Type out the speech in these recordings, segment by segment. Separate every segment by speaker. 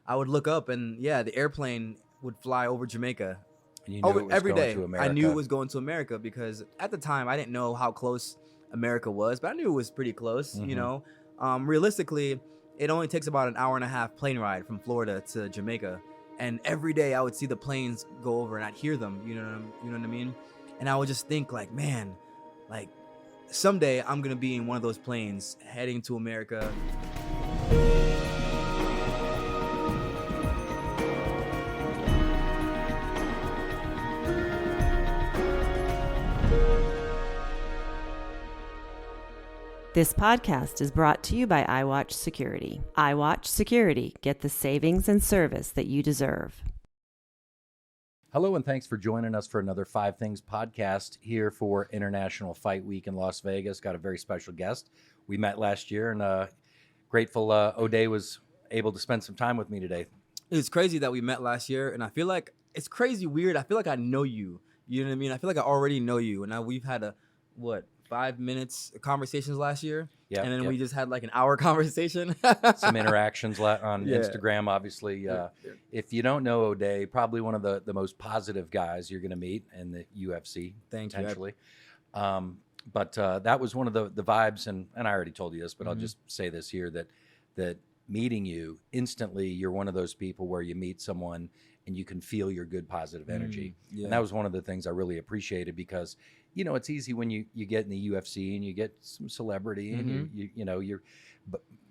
Speaker 1: I would look up and the airplane would fly over Jamaica.
Speaker 2: And you knew it was
Speaker 1: Every
Speaker 2: going
Speaker 1: day.
Speaker 2: to America.
Speaker 1: I knew it was going to America because at the time I didn't know how close America was, but I knew it was pretty close. Realistically, it only takes about an hour and a half plane ride from Florida to Jamaica, and every day I would see the planes go over and I'd hear them. You know what I mean? And I would just think like, man, like someday I'm gonna be in one of those planes heading to America.
Speaker 3: This podcast is brought to you by iWatch Security. iWatch Security. Get the savings and service that you deserve.
Speaker 2: Hello, and thanks for joining us for another Five Things podcast here for International Fight Week in Las Vegas. Got a very special guest. We met last year, and grateful Ode was able to spend some time with me today.
Speaker 1: It's crazy that we met last year, and I feel like it's crazy weird. I feel like I know you. You know what I mean? I feel like I already know you, and now we've had 5 minutes conversations last year, and then we just had like an hour conversation.
Speaker 2: Some interactions on Instagram, obviously. If you don't know Ode, probably one of the most positive guys you're going to meet in the UFC, potentially. But that was one of the vibes, and I already told you this, but I'll just say this here, that meeting you, instantly, you're one of those people where you meet someone and you can feel your good, positive energy. And that was one of the things I really appreciated because, you know, it's easy when you get in the UFC and you get some celebrity and you're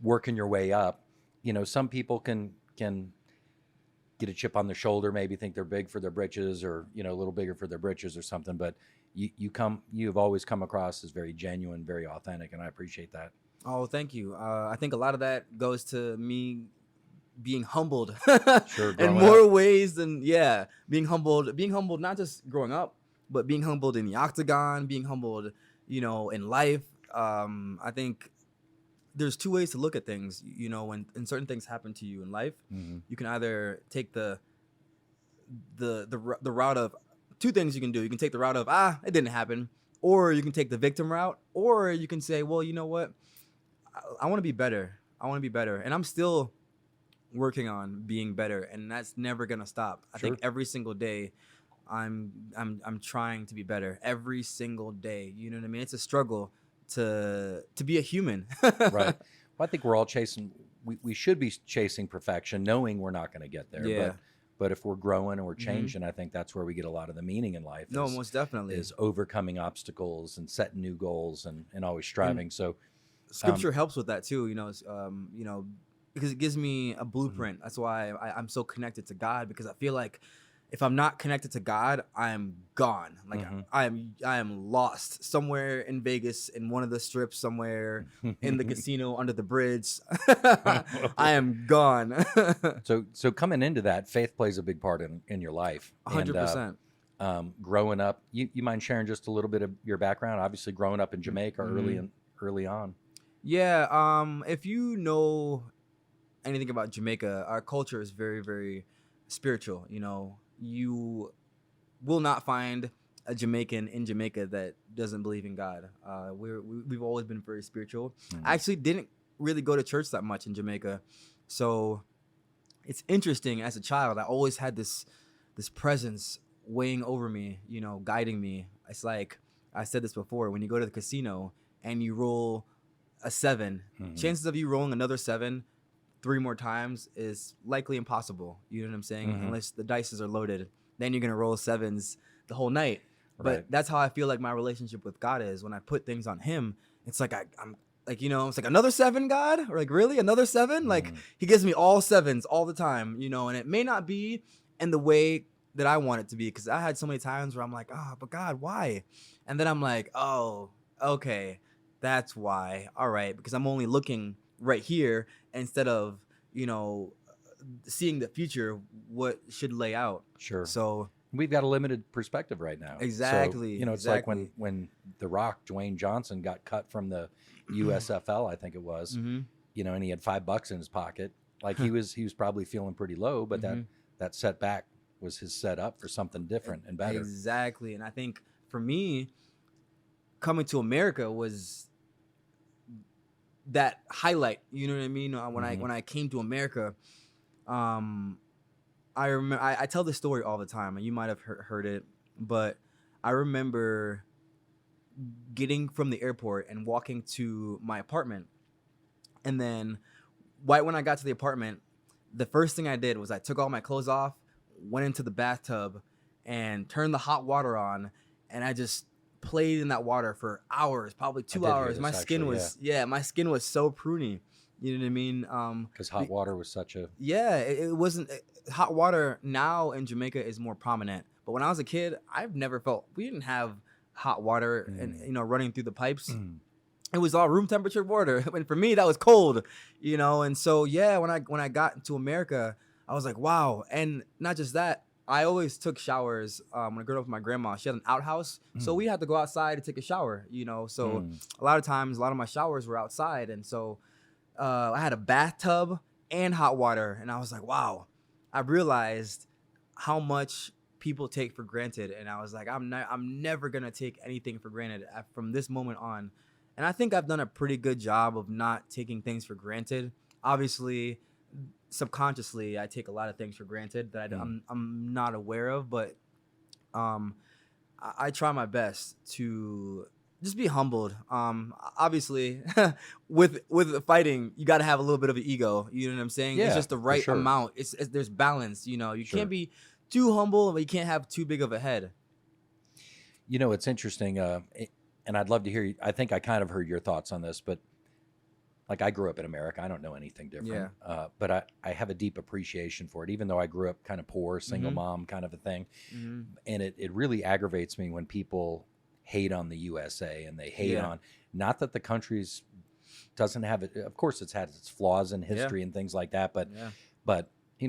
Speaker 2: working your way up. You know, some people can get a chip on their shoulder, maybe think they're big for their britches or, you know, a little bigger for their britches or something. But you've always come across as very genuine, very authentic, and I appreciate that.
Speaker 1: Oh, thank you. I think a lot of that goes to me being humbled in more ways than being humbled not just growing up, but being humbled in the octagon, being humbled, you know, in life. I think there's two ways to look at things. You know, when certain things happen to you in life, you can either take the route of two things you can do. You can take the route of it didn't happen, or you can take the victim route, or you can say, well, you know what, I want to be better. And I'm still working on being better, and that's never gonna stop. I think every single day I'm trying to be better every single day. You know what I mean? It's a struggle to be a human.
Speaker 2: Right. Well, I think we're all we should be chasing perfection, knowing we're not going to get there.
Speaker 1: Yeah.
Speaker 2: But if we're growing and we're changing, I think that's where we get a lot of the meaning in life.
Speaker 1: No, most definitely.
Speaker 2: Is overcoming obstacles and setting new goals and always striving. So
Speaker 1: Scripture helps with that too, you know, because it gives me a blueprint. That's why I'm so connected to God, because I feel like if I'm not connected to God, I'm gone. Like I am lost somewhere in Vegas, in one of the strips, somewhere in the casino under the bridge. I am gone.
Speaker 2: So coming into that, faith plays a big part in your life.
Speaker 1: 100%.
Speaker 2: Growing up, you mind sharing just a little bit of your background? Obviously, growing up in Jamaica early on.
Speaker 1: Yeah. If you know anything about Jamaica, our culture is very, very spiritual. You know, you will not find a Jamaican in Jamaica that doesn't believe in God. We've always been very spiritual. I actually didn't really go to church that much in Jamaica, so it's interesting. As a child, I always had this presence weighing over me, you know, guiding me. It's like I said this before: when you go to the casino and you roll a 7, chances of you rolling another 7 3 more times is likely impossible. You know what I'm saying? Unless the dices are loaded, then you're gonna roll 7s the whole night.
Speaker 2: Right.
Speaker 1: But that's how I feel like my relationship with God is. When I put things on Him, it's like I'm like, you know, it's like another 7, God, or like really another 7. Like He gives me all 7s all the time, you know. And it may not be in the way that I want it to be, because I had so many times where I'm like, but God, why? And then I'm like, oh, okay, that's why. All right, because I'm only looking right here instead of, you know, seeing the future, what should lay out.
Speaker 2: Sure.
Speaker 1: So
Speaker 2: we've got a limited perspective right now.
Speaker 1: Exactly.
Speaker 2: So, you know, it's like when The Rock, Dwayne Johnson, got cut from the USFL, I think it was, you know, and he had $5 in his pocket. Like he was probably feeling pretty low, but that setback was his setup for something different and better.
Speaker 1: Exactly. And I think for me, coming to America was that highlight. You know what I mean? When I came to America, I remember I tell this story all the time, and you might have heard it, but I remember getting from the airport and walking to my apartment, and then right when I got to the apartment, the first thing I did was I took all my clothes off, went into the bathtub, and turned the hot water on, and I just played in that water for hours, probably 2 hours. My skin was my skin was so pruny. You know what I mean?
Speaker 2: Because hot water was such a
Speaker 1: it wasn't hot water now in Jamaica is more prominent. But when I was a kid, I've never felt we didn't have hot water and running through the pipes. It was all room temperature water, and for me that was cold, And so when I got to America, I was like, wow. And not just that, I always took showers when I grew up with my grandma. She had an outhouse, so we had to go outside to take a shower. So a lot of times, a lot of my showers were outside, and so I had a bathtub and hot water, and I was like, wow. I realized how much people take for granted, and I was like, I'm never gonna take anything for granted from this moment on. And I think I've done a pretty good job of not taking things for granted. Obviously, subconsciously, I take a lot of things for granted that I'm not aware of, but I try my best to just be humbled. Obviously, with fighting, you got to have a little bit of an ego. You know what I'm saying?
Speaker 2: Yeah,
Speaker 1: it's just the right amount. It's there's balance. You can't be too humble, but you can't have too big of a head.
Speaker 2: It's interesting, and I'd love to hear you. I think I kind of heard your thoughts on this, but like I grew up in America, I don't know anything different.
Speaker 1: Yeah.
Speaker 2: But I have a deep appreciation for it, even though I grew up kind of poor, single mom kind of a thing. And it really aggravates me when people hate on the USA and they hate on, not that the country's doesn't have it. Of course, it's had its flaws in history and things like that. But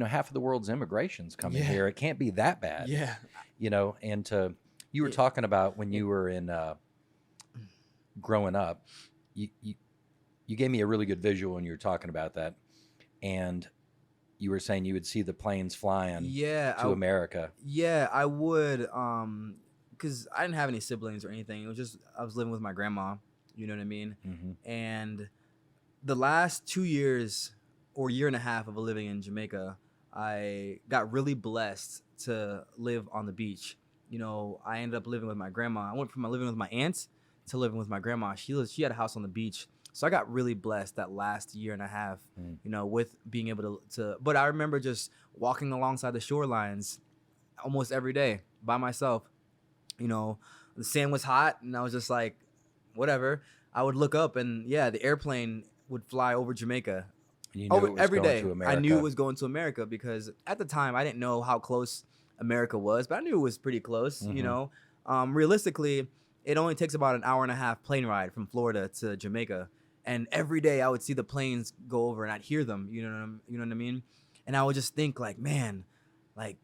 Speaker 2: half of the world's immigration's coming here. It can't be that bad.
Speaker 1: Yeah.
Speaker 2: And you were talking about when you were in growing up, you gave me a really good visual when you were talking about that, and you were saying you would see the planes flying to America.
Speaker 1: Yeah, I would, because I didn't have any siblings or anything. It was just I was living with my grandma. You know what I mean? And the last 2 years or year and a half of living in Jamaica, I got really blessed to live on the beach. I ended up living with my grandma. I went from living with my aunts to living with my grandma. She had a house on the beach. So I got really blessed that last year and a half, with being able to. But I remember just walking alongside the shorelines almost every day by myself. The sand was hot, and I was just like, whatever. I would look up, and the airplane would fly over Jamaica.
Speaker 2: And you knew it was
Speaker 1: every
Speaker 2: going
Speaker 1: day.
Speaker 2: to America.
Speaker 1: I knew it was going to America because at the time I didn't know how close America was, but I knew it was pretty close. Realistically, it only takes about an hour and a half plane ride from Florida to Jamaica. And every day I would see the planes go over and I'd hear them, you know what I mean? And I would just think like, man, like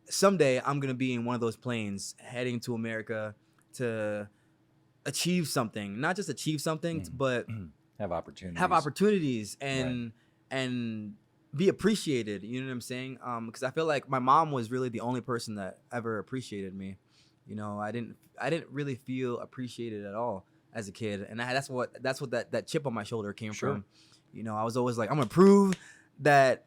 Speaker 1: someday I'm going to be in one of those planes heading to America to achieve something, not just achieve something, but
Speaker 2: have opportunities
Speaker 1: and be appreciated. You know what I'm saying? Because I feel like my mom was really the only person that ever appreciated me. I didn't really feel appreciated at all as a kid, and that's what that chip on my shoulder came from. I was always like, I'm gonna prove that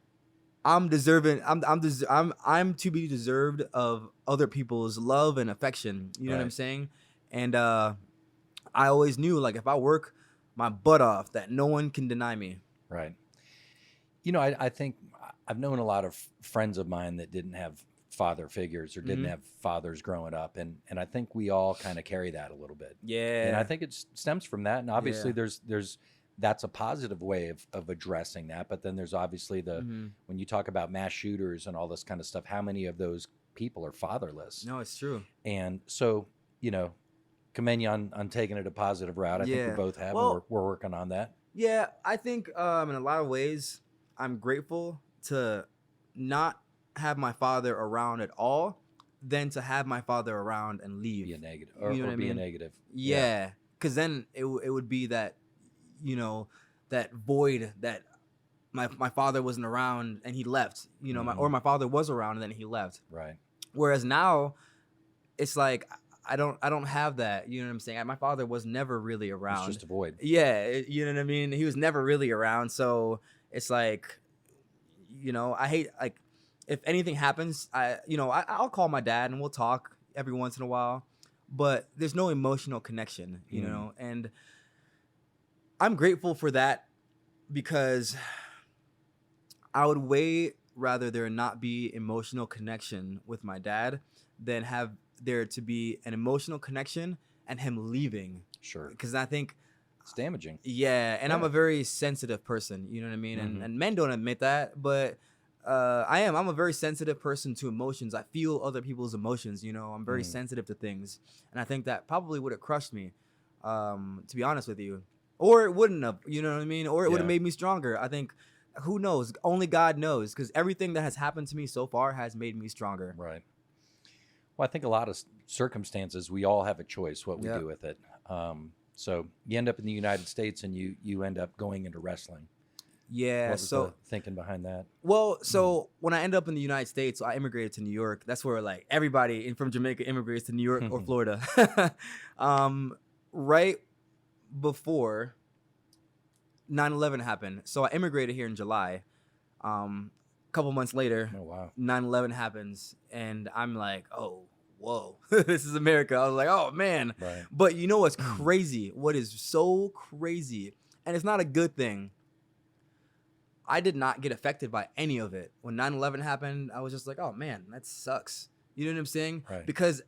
Speaker 1: I'm deserving. I'm to be deserved of other people's love and affection. You know what I'm saying? And I always knew, like, if I work my butt off, that no one can deny me.
Speaker 2: Right. I think I've known a lot of friends of mine that didn't have father figures or didn't have fathers growing up, and I think we all kind of carry that a little bit. And I think it stems from that, and obviously there's that's a positive way of addressing that, but then there's obviously when you talk about mass shooters and all this kind of stuff, how many of those people are fatherless?
Speaker 1: No, it's true.
Speaker 2: And so commend you on taking it a positive route. I think we both have. Well, and we're working on that.
Speaker 1: I think in a lot of ways I'm grateful to not have my father around at all than to have my father around and leave.
Speaker 2: Be a negative. Or be a negative.
Speaker 1: Yeah. Because then it would be that, that void that my father wasn't around and he left, my father was around and then he left.
Speaker 2: Right.
Speaker 1: Whereas now it's like, I don't have that. You know what I'm saying? My father was never really around.
Speaker 2: It's just a void.
Speaker 1: Yeah. You know what I mean? He was never really around. So it's like, you know, I hate, like, if anything happens, I'll call my dad and we'll talk every once in a while, but there's no emotional connection, you know, and I'm grateful for that because I would way rather there not be emotional connection with my dad than have there to be an emotional connection and him leaving.
Speaker 2: Sure.
Speaker 1: Because I think
Speaker 2: it's damaging.
Speaker 1: Yeah, and I'm a very sensitive person, you know what I mean? And men don't admit that, but I'm a very sensitive person to emotions. I feel other people's emotions, you know. I'm very sensitive to things. And I think that probably would have crushed me, to be honest with you. Or it wouldn't have, you know what I mean? Or it would have made me stronger. I think, who knows? Only God knows, because everything that has happened to me so far has made me stronger.
Speaker 2: Right. Well, I think a lot of circumstances, we all have a choice what we do with it. So you end up in the United States and you end up going into wrestling.
Speaker 1: Yeah.
Speaker 2: What was the thinking behind that?
Speaker 1: Well, so when I end up in the United States, so I immigrated to New York. That's where like everybody from Jamaica immigrates to New York or Florida. Right before 9/11 happened. So I immigrated here in July. A couple months later, 9/11 happens, and I'm like, oh, whoa, this is America. I was like, oh man.
Speaker 2: Right.
Speaker 1: But you know what's crazy? What is so crazy, and it's not a good thing, I did not get affected by any of it. When 9/11 happened, I was just like, oh man, that sucks. You know what I'm saying?
Speaker 2: Right.
Speaker 1: Because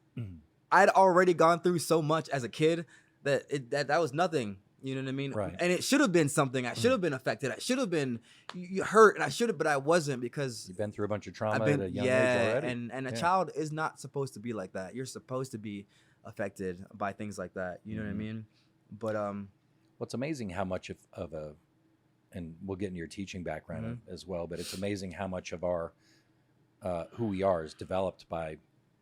Speaker 1: I'd already gone through so much as a kid that that was nothing. You know what I mean?
Speaker 2: Right.
Speaker 1: And it should have been something. I should have been affected. I should have been hurt, and I should have, but I wasn't, because
Speaker 2: you've been through a bunch of trauma at a young age already.
Speaker 1: And a child is not supposed to be like that. You're supposed to be affected by things like that. You know what I mean? But well,
Speaker 2: it's amazing how much of a, and we'll get into your teaching background as well, but it's amazing how much of our who we are is developed by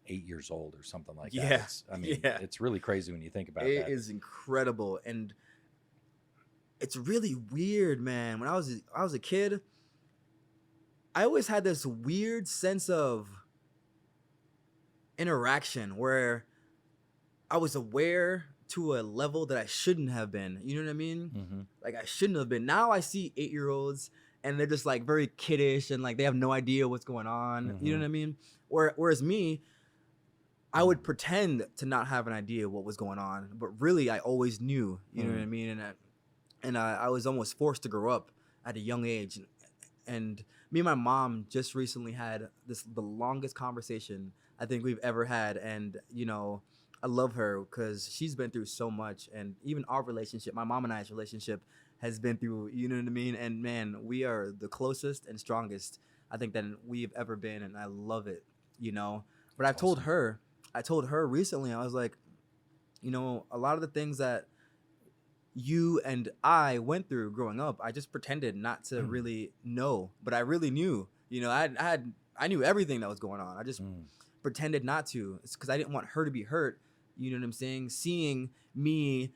Speaker 2: 8 years old or something like that. It's really crazy when you think about
Speaker 1: it.
Speaker 2: That.
Speaker 1: It is incredible. And it's really weird, man. When I was a kid, I always had this weird sense of interaction where I was aware to a level that I shouldn't have been. You know what I mean? Like, I shouldn't have been. Now I see 8-year-olds and they're just like very kiddish and like they have no idea what's going on. You know what I mean? Whereas me, I would pretend to not have an idea of what was going on, but really I always knew. You know what I mean? And I was almost forced to grow up at a young age. And me and my mom just recently had the longest conversation I think we've ever had. And, you know, I love her because she's been through so much. And even our relationship, my mom and I's relationship, has been through, you know what I mean? And, man, we are the closest and strongest, I think, that we've ever been. And I love it, you know? But I told her recently, I was like, you know, a lot of the things that you and I went through growing up, I just pretended not to really know, but I really knew. You know, I knew everything that was going on. I just pretended not to. It's because I didn't want her to be hurt. You know what I'm saying? Seeing me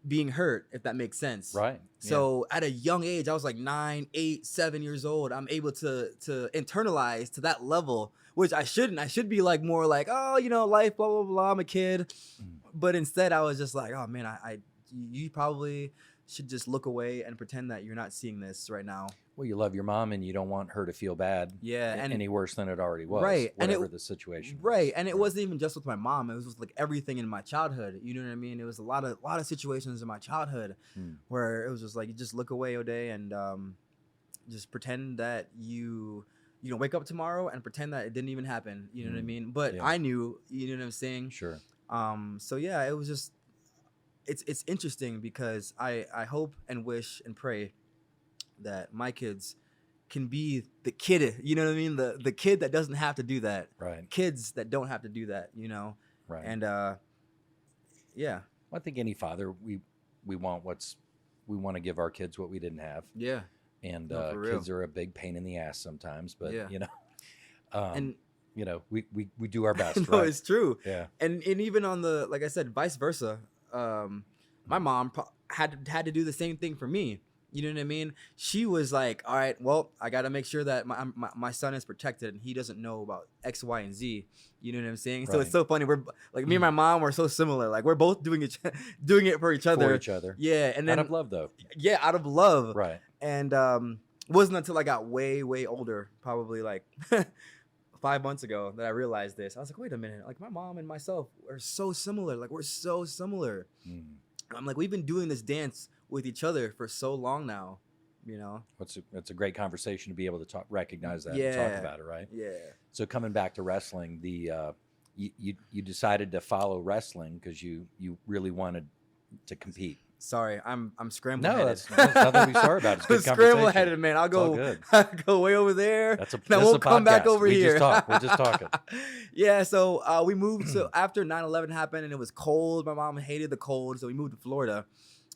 Speaker 1: being hurt, if that makes sense.
Speaker 2: Right.
Speaker 1: So at a young age, I was like 9, 8, 7 years old. I'm able to internalize to that level, which I shouldn't. I should be like more like, oh, you know, life, blah, blah, blah. I'm a kid. But instead I was just like, oh man, you probably should just look away and pretend that you're not seeing this right now.
Speaker 2: Well, you love your mom and you don't want her to feel bad.
Speaker 1: Yeah. And
Speaker 2: any worse than it already was.
Speaker 1: Right.
Speaker 2: Whatever the situation.
Speaker 1: Right. And it wasn't even just with my mom. It was just like everything in my childhood. You know what I mean? It was a lot of situations in my childhood where it was just like, you just look away, Ode, and just pretend that you wake up tomorrow and pretend that it didn't even happen. You know what I mean? But I knew, you know what I'm saying?
Speaker 2: Sure.
Speaker 1: So yeah, it was just, it's interesting because I hope and wish and pray that my kids can be the kid, you know what I mean? The kid that doesn't have to do that.
Speaker 2: Right.
Speaker 1: Kids that don't have to do that, you know?
Speaker 2: Right.
Speaker 1: And yeah.
Speaker 2: I think any father, we want to give our kids what we didn't have.
Speaker 1: Yeah.
Speaker 2: And
Speaker 1: No,
Speaker 2: kids are a big pain in the ass sometimes, but you know,
Speaker 1: and
Speaker 2: you know, we do our best.
Speaker 1: No,
Speaker 2: right?
Speaker 1: it's true.
Speaker 2: Yeah.
Speaker 1: And even on the, like I said, vice versa. My mom had to do the same thing for me. You know what I mean? She was like, all right, well, I got to make sure that my son is protected and he doesn't know about X, Y, and Z. You know what I'm saying? So it's so funny. We're like, me and my mom were so similar. Like, we're both doing it for each other.
Speaker 2: For each other.
Speaker 1: Yeah. And then
Speaker 2: out of love, though.
Speaker 1: Yeah, out of love.
Speaker 2: Right.
Speaker 1: And wasn't until I got way, way older, probably like 5 months ago, that I realized this. I was like, wait a minute, like my mom and myself are so similar. Like we're so similar. I'm like, we've been doing this dance with each other for so long now, you know.
Speaker 2: It's a great conversation to be able to recognize that and talk about it, right?
Speaker 1: Yeah.
Speaker 2: So coming back to wrestling, you decided to follow wrestling because you really wanted to compete.
Speaker 1: Sorry, I'm scrambling.
Speaker 2: No, that's nothing to be sorry about. It's good conversation.
Speaker 1: Scramble headed, man. I'll go way over there.
Speaker 2: That's
Speaker 1: I won't come back over here.
Speaker 2: We're just talking.
Speaker 1: Yeah, so we moved to after 9/11 happened and it was cold. My mom hated the cold, so we moved to Florida.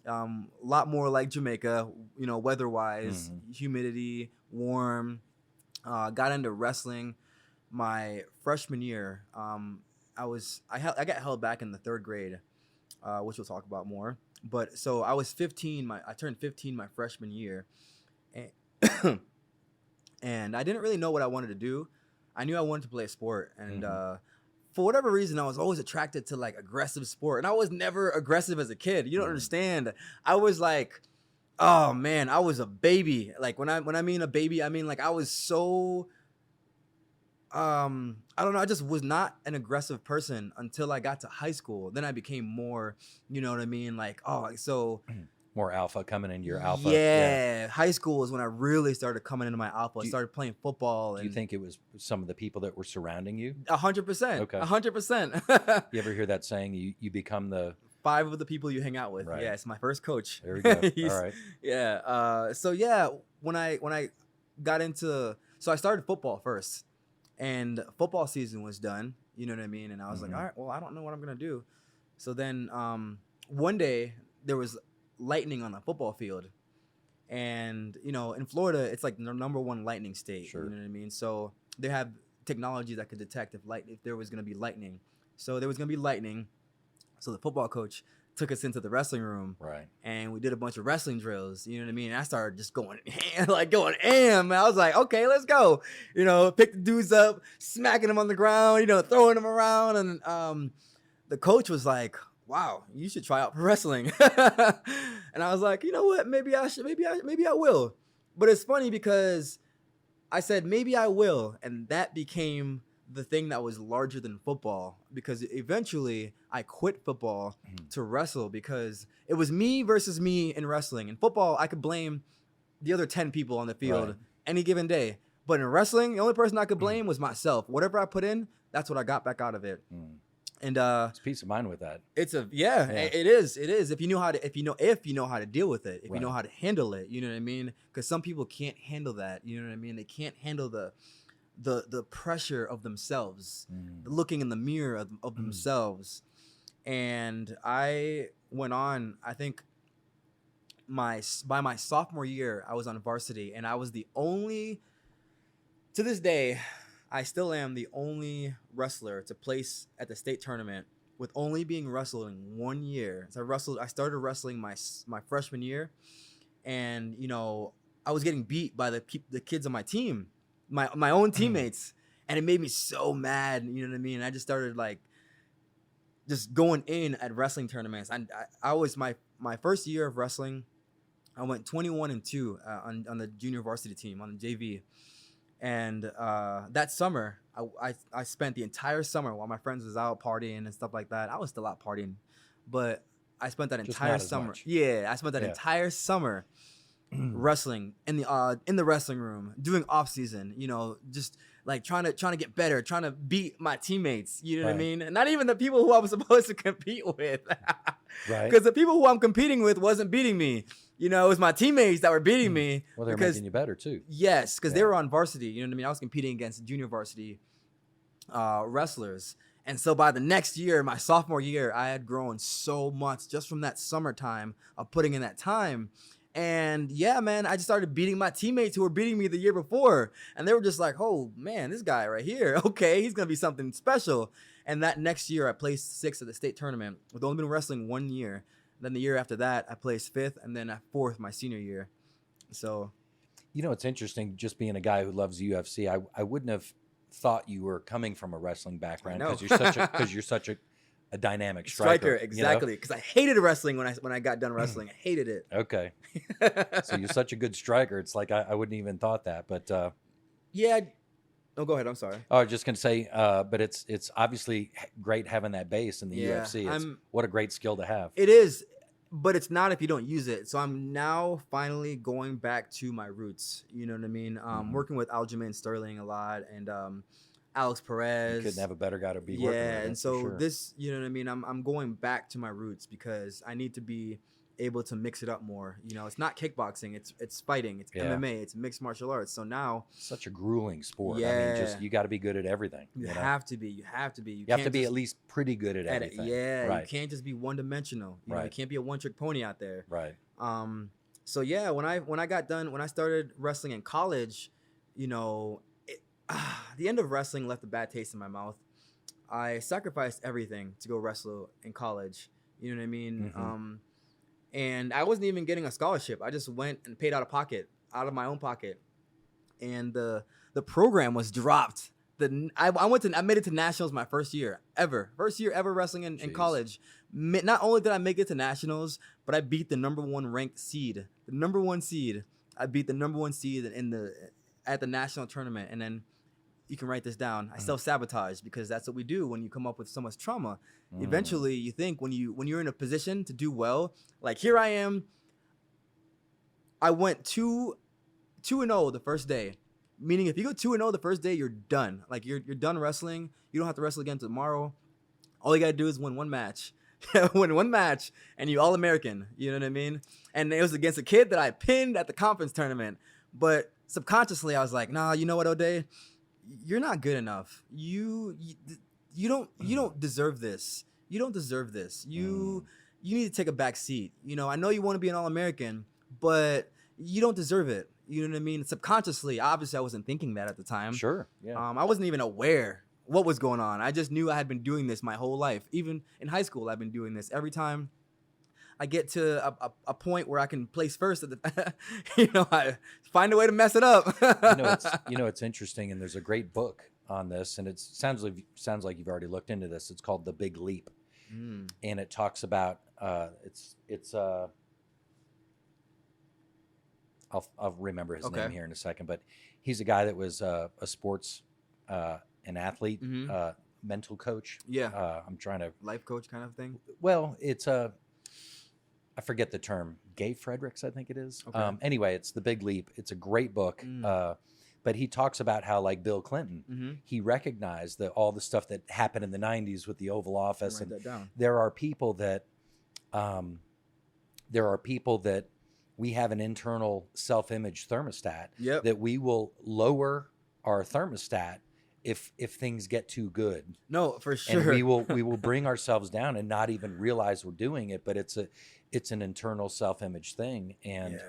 Speaker 1: A lot more like Jamaica, you know, weather-wise, humidity, warm. Got into wrestling my freshman year. I got held back in the 3rd grade, which we'll talk about more. But so I was 15. I turned 15 my freshman year, and, and I didn't really know what I wanted to do. I knew I wanted to play a sport, and for whatever reason, I was always attracted to like aggressive sport, and I was never aggressive as a kid. You don't understand. I was like, oh man, I was a baby. Like when I mean a baby, I mean like I was so. I don't know. I just was not an aggressive person until I got to high school. Then I became more, you know what I mean? Like, so
Speaker 2: more alpha coming into your alpha.
Speaker 1: Yeah. High school is when I really started coming into my alpha. I started playing football.
Speaker 2: Do you think it was some of the people that were surrounding you?
Speaker 1: 100%.
Speaker 2: Okay.
Speaker 1: 100%.
Speaker 2: You ever hear that saying? You become the
Speaker 1: 5 of the people you hang out with.
Speaker 2: Right.
Speaker 1: Yeah, it's my first coach.
Speaker 2: There we go. All right.
Speaker 1: Yeah. So yeah, when I got into, so I started football first. And football season was done, you know what I mean? And I was like, all right, well, I don't know what I'm going to do. So then one day there was lightning on the football field. And, you know, in Florida, it's like the #1 lightning state. Sure. You know what I mean? So they have technology that could detect if there was going to be lightning. So there was going to be lightning. So the football coach took us into the wrestling room,
Speaker 2: right?
Speaker 1: And we did a bunch of wrestling drills. You know what I mean? And I started just going am. I was like, okay, let's go. You know, pick the dudes up, smacking them on the ground. You know, throwing them around. And the coach was like, "Wow, you should try out pro wrestling." And I was like, you know what? Maybe I should. Maybe I will. But it's funny because I said maybe I will, and that became the thing that was larger than football, because eventually I quit football to wrestle, because it was me versus me in wrestling. In football, I could blame the other 10 people on the field any given day. But in wrestling, the only person I could blame was myself. Whatever I put in, that's what I got back out of it. And
Speaker 2: it's peace of mind with that.
Speaker 1: It is. If you know how to deal with it, if you know how to handle it, you know what I mean? Because some people can't handle that. You know what I mean? They can't handle the pressure of themselves, looking in the mirror of themselves. And I went on, I think by my sophomore year, I was on varsity, and I was the only, to this day, I still am the only wrestler to place at the state tournament with only being wrestled in 1 year. So I started wrestling my freshman year, and you know, I was getting beat by the kids on my team, my own teammates, and it made me so mad. You know what I mean? I just started like just going in at wrestling tournaments. I was my first year of wrestling, I went 21-2 on the junior varsity team on the JV. And that summer, I spent the entire summer while my friends was out partying and stuff like that. I was still out partying, but I spent that entire summer. Yeah, I spent that entire summer wrestling in the wrestling room, doing off season. You know, just like trying to get better, trying to beat my teammates. You know what I mean? And not even the people who I was supposed to compete with.
Speaker 2: Right.
Speaker 1: Because the people who I'm competing with wasn't beating me. You know, it was my teammates that were beating me.
Speaker 2: Well, they're making you better too.
Speaker 1: Yes, because they were on varsity. You know what I mean? I was competing against junior varsity wrestlers. And so by the next year, my sophomore year, I had grown so much just from that summertime of putting in that time. And yeah, man, I just started beating my teammates who were beating me the year before. And they were just like, oh, man, this guy right here, okay, he's going to be something special. And that next year, I placed 6th at the state tournament with only been wrestling 1 year. Then the year after that, I placed 5th, and then at 4th my senior year. So,
Speaker 2: you know, it's interesting, just being a guy who loves UFC, I wouldn't have thought you were coming from a wrestling background, because you're such a a dynamic striker.
Speaker 1: Exactly. Because I hated wrestling when I got done wrestling. I hated it.
Speaker 2: Okay. So you're such a good striker. It's like I wouldn't even thought that, but
Speaker 1: yeah. Oh, go ahead. I'm sorry.
Speaker 2: I was just gonna say, but it's obviously great having that base in the UFC. What a great skill to have.
Speaker 1: It is, but it's not if you don't use it. So I'm now finally going back to my roots. You know what I mean? Working with Aljamain Sterling a lot, and Alex Perez.
Speaker 2: You couldn't have a better guy to be working with.
Speaker 1: Yeah, and so this, you know what I mean? I'm going back to my roots because I need to be able to mix it up more. You know, it's not kickboxing, it's fighting, it's MMA, it's mixed martial arts. So now
Speaker 2: such a grueling sport.
Speaker 1: Yeah.
Speaker 2: I mean, just you got to be good at everything.
Speaker 1: You have to be. You
Speaker 2: have to be at least pretty good at everything.
Speaker 1: Yeah,
Speaker 2: right.
Speaker 1: You can't just be one dimensional. You know, you can't be a one trick pony out there.
Speaker 2: Right.
Speaker 1: So yeah, when I started wrestling in college, you know, the end of wrestling left a bad taste in my mouth. I sacrificed everything to go wrestle in college. You know what I mean? And I wasn't even getting a scholarship. I just went and paid out of my own pocket. And the program was dropped. I made it to nationals my first year ever wrestling in college. Not only did I make it to nationals, but I beat the number one ranked seed. I beat the number one seed at the national tournament. And then you can write this down. I self-sabotage because that's what we do when you come up with so much trauma. Eventually, you think when you're in a position to do well, like here I am. I went 2-0 the first day. Meaning if you go 2-0 the first day, you're done. Like you're done wrestling. You don't have to wrestle again tomorrow. All you gotta do is win one match. Win one match and you All-American. You know what I mean? And it was against a kid that I pinned at the conference tournament. But subconsciously I was like, nah, you know what, Ode? You're not good enough. You don't deserve this. You don't deserve this. You need to take a back seat. You know, I know you want to be an All-American, but you don't deserve it. You know what I mean? Subconsciously, obviously I wasn't thinking that at the time.
Speaker 2: Sure. Yeah.
Speaker 1: I wasn't even aware what was going on. I just knew I had been doing this my whole life. Even in high school, I've been doing this. Every time I get to a point where I can place first at the, I find a way to mess it up.
Speaker 2: It's interesting, and there's a great book on this, and it sounds like you've already looked into this. It's called The Big Leap, and it talks about I'll remember his name here in a second, but he's a guy that was a sports an athlete, mental coach.
Speaker 1: Yeah,
Speaker 2: I'm trying to
Speaker 1: life coach kind of thing.
Speaker 2: Well, it's I forget the term. Gay Fredericks, I think it is. Okay. Anyway, it's The Big Leap. It's a great book. But he talks about how, like Bill Clinton, he recognized that all the stuff that happened in the 90s with the Oval Office.
Speaker 1: Write that down.
Speaker 2: There are people that we have an internal self-image thermostat that we will lower our thermostat if things get too good. No, for sure. And we will bring ourselves down and not even realize we're doing it, but it's an internal self-image thing. And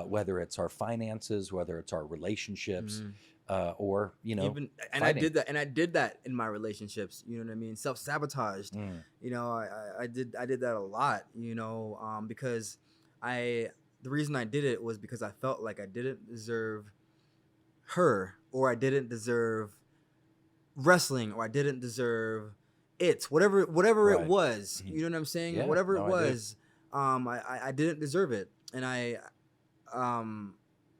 Speaker 2: whether it's our finances, whether it's our relationships, or even
Speaker 1: I did that in my relationships. You know what I mean? Self-sabotaged. You know, I did that a lot. You know, because the reason I did it was because I felt like I didn't deserve her, or I didn't deserve wrestling, or I didn't deserve whatever it was. You know what I'm saying?
Speaker 2: Yeah,
Speaker 1: whatever it was, I didn't deserve it. And I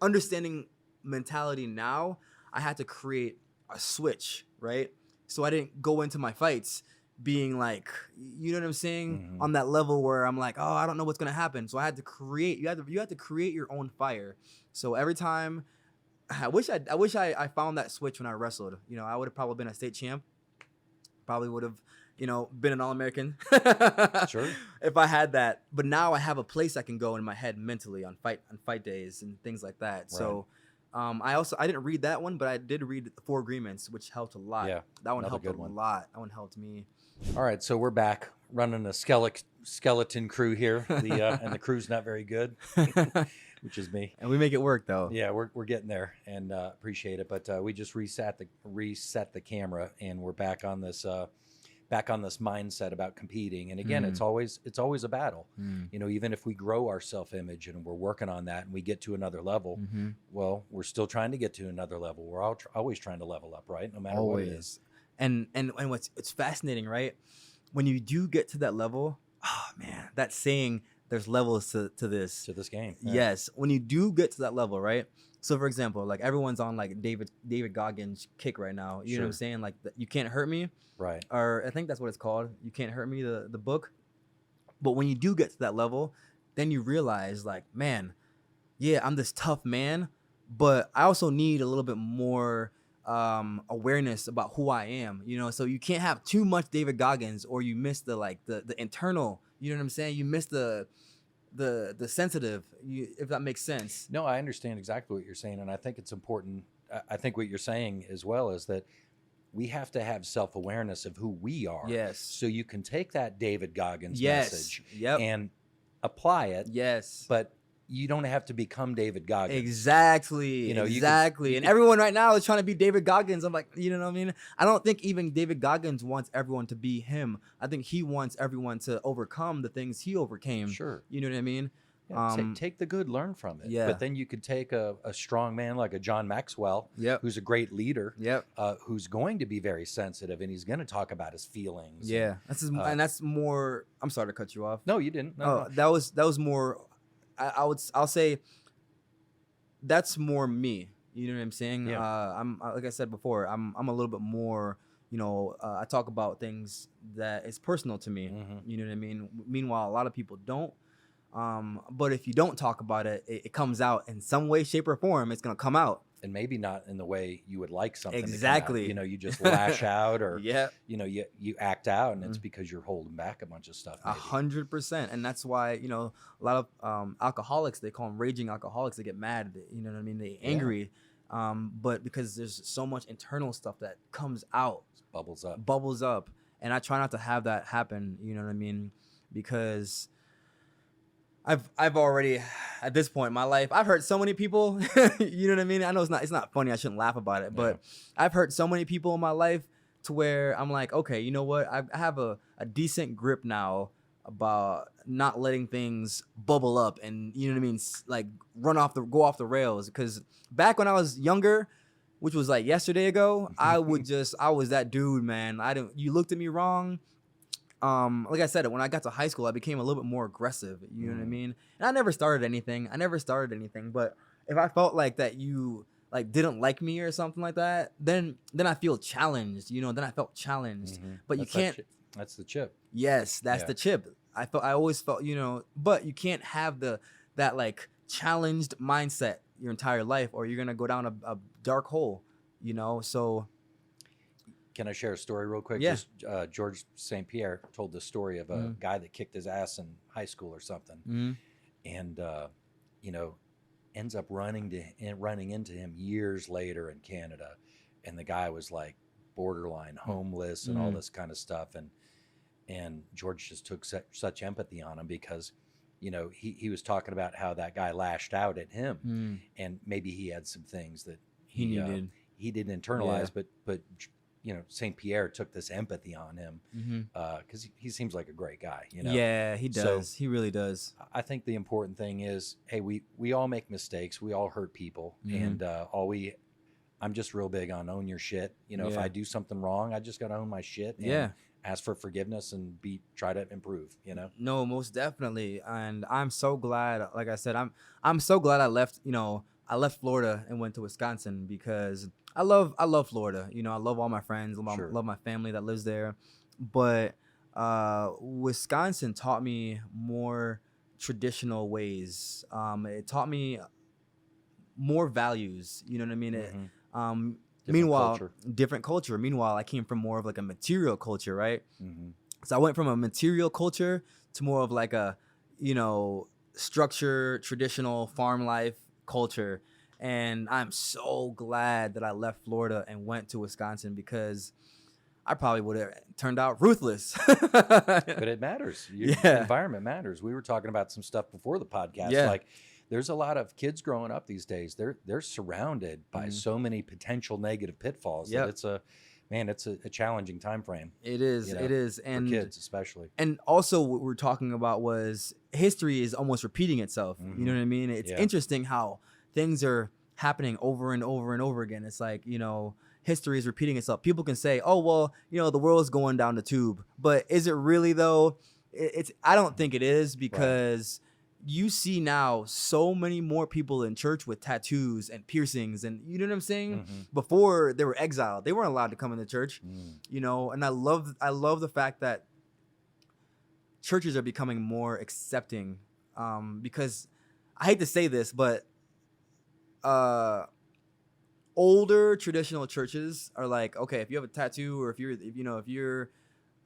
Speaker 1: understanding mentality now, I had to create a switch, right? So I didn't go into my fights being like, you know what I'm saying, on that level where I'm like, oh, I don't know what's gonna happen. So I had to create. You had to create your own fire. So every time, I wish I found that switch when I wrestled. You know, I would have probably been a state champ. Probably would have, been an All-American.
Speaker 2: Sure.
Speaker 1: If I had that. But now I have a place I can go in my head mentally on fight days and things like that. Right. So I didn't read that one, but I did read the 4 Agreements, which helped a lot. Yeah, that one helped a lot. That one helped me.
Speaker 2: All right, so we're back running a skeleton crew here. And the crew's not very good, which is me.
Speaker 1: And we make it work, though.
Speaker 2: Yeah, we're getting there, and appreciate it. But we just reset the camera, and we're back on this mindset about competing. And again, it's always a battle. Even if we grow our self-image and we're working on that, and we get to another level, well, we're still trying to get to another level. We're always trying to level up, right? No matter what it is.
Speaker 1: And what's fascinating, right? when you do get to that level, oh man, that saying, there's levels to this
Speaker 2: game.
Speaker 1: Yeah. Yes, when you do get to that level, right? So for example, like everyone's on like David Goggins' kick right now. You know what I'm saying? Like You Can't Hurt Me,
Speaker 2: right?
Speaker 1: Or I think that's what it's called. You Can't Hurt Me, the book. But when you do get to that level, then you realize, like, man, yeah, I'm this tough man, but I also need a little bit more awareness about who I am, so you can't have too much David Goggins, or you miss the internal, you know what I'm saying? You miss the sensitive, if that makes sense.
Speaker 2: No, I understand exactly what you're saying, and I think it's important. I think what you're saying as well is that we have to have self-awareness of who we are.
Speaker 1: Yes.
Speaker 2: So you can take that David Goggins
Speaker 1: yes.
Speaker 2: message
Speaker 1: Yep.
Speaker 2: and apply it.
Speaker 1: Yes.
Speaker 2: But you don't have to become David Goggins.
Speaker 1: Exactly. Exactly. And everyone right now is trying to be David Goggins. I'm like, you know what I mean? I don't think even David Goggins wants everyone to be him. I think he wants everyone to overcome the things he overcame.
Speaker 2: Sure.
Speaker 1: You know what I mean?
Speaker 2: Yeah, take the good, learn from it.
Speaker 1: Yeah.
Speaker 2: But then you could take a strong man like a John Maxwell,
Speaker 1: yep.
Speaker 2: who's a great leader,
Speaker 1: yep.
Speaker 2: Who's going to be very sensitive, and he's going to talk about his feelings.
Speaker 1: Yeah, and that's more. I'm sorry to cut you off.
Speaker 2: No, you didn't.
Speaker 1: No. That was more. I'll say that's more me. You know what I'm saying?
Speaker 2: Yeah.
Speaker 1: I'm like I said before. I'm a little bit more. I talk about things that is personal to me.
Speaker 2: Mm-hmm.
Speaker 1: You know what I mean? Meanwhile, a lot of people don't. But if you don't talk about it, it comes out in some way, shape, or form. It's gonna come out,
Speaker 2: and maybe not in the way you would like something.
Speaker 1: Exactly.
Speaker 2: To come out. You just lash out, or
Speaker 1: yeah.
Speaker 2: You act out, and it's because you're holding back a bunch of stuff.
Speaker 1: 100%, and that's why a lot of alcoholics, they call them raging alcoholics. They get mad. You know what I mean? They angry, but because there's so much internal stuff that comes out,
Speaker 2: bubbles
Speaker 1: up, and I try not to have that happen. You know what I mean? Because I've already, at this point in my life, I've hurt so many people. You know what I mean? I know it's not funny. I shouldn't laugh about it, but I've hurt so many people in my life to where I'm like, okay, you know what? I have a decent grip now about not letting things bubble up and, you know what I mean, like go off the rails. Because back when I was younger, which was like yesterday ago, I was that dude, man. You looked at me wrong. Like I said, when I got to high school, I became a little bit more aggressive. You know what I mean? And I never started anything, but if I felt like that you like didn't like me or something like that, then I feel challenged. Then I felt challenged. Mm-hmm. But you can't.
Speaker 2: That's the chip.
Speaker 1: Yes, that's the chip. I always felt, but you can't have that like challenged mindset your entire life, or you're gonna go down a dark hole. So.
Speaker 2: Can I share a story real quick?
Speaker 1: Yeah.
Speaker 2: George St. Pierre told the story of a guy that kicked his ass in high school or something, and ends up running into him years later in Canada, and the guy was like borderline homeless and all this kind of stuff, and George just took such empathy on him because, he was talking about how that guy lashed out at him, and maybe he had some things that he didn't internalize, but. St. Pierre took this empathy on him because he seems like a great guy.
Speaker 1: Yeah, he does. So, he really does.
Speaker 2: I think the important thing is, hey, we all make mistakes. We all hurt people, and I'm just real big on own your shit. If I do something wrong, I just got to own my shit. And ask for forgiveness and try to improve.
Speaker 1: No, most definitely. And I'm so glad. Like I said, I'm so glad I left. I left Florida and went to Wisconsin because I love Florida. I love all my friends, love my family that lives there. But Wisconsin taught me more traditional ways. It taught me more values. You know what I mean? Different culture. Meanwhile, I came from more of like a material culture, right? So I went from a material culture to more of like a, structured, traditional farm life culture. And I'm so glad that I left Florida and went to Wisconsin because I probably would have turned out ruthless.
Speaker 2: But it matters. Your environment matters. We were talking about some stuff before the podcast. Like there's a lot of kids growing up these days. They're surrounded by so many potential negative pitfalls that it's a challenging time frame.
Speaker 1: It is. It is. And
Speaker 2: for kids especially.
Speaker 1: And also what we're talking about was history is almost repeating itself. You know what I mean? It's interesting how things are happening over and over and over again. It's like, history is repeating itself. People can say, oh, well, the world is going down the tube. But is it really, though? I don't think it is, because you see now so many more people in church with tattoos and piercings, and you know what I'm saying?
Speaker 2: Mm-hmm.
Speaker 1: Before, they were exiled. They weren't allowed to come into church, and I love the fact that churches are becoming more accepting, because I hate to say this, but older traditional churches are like, okay, if you have a tattoo, or if you're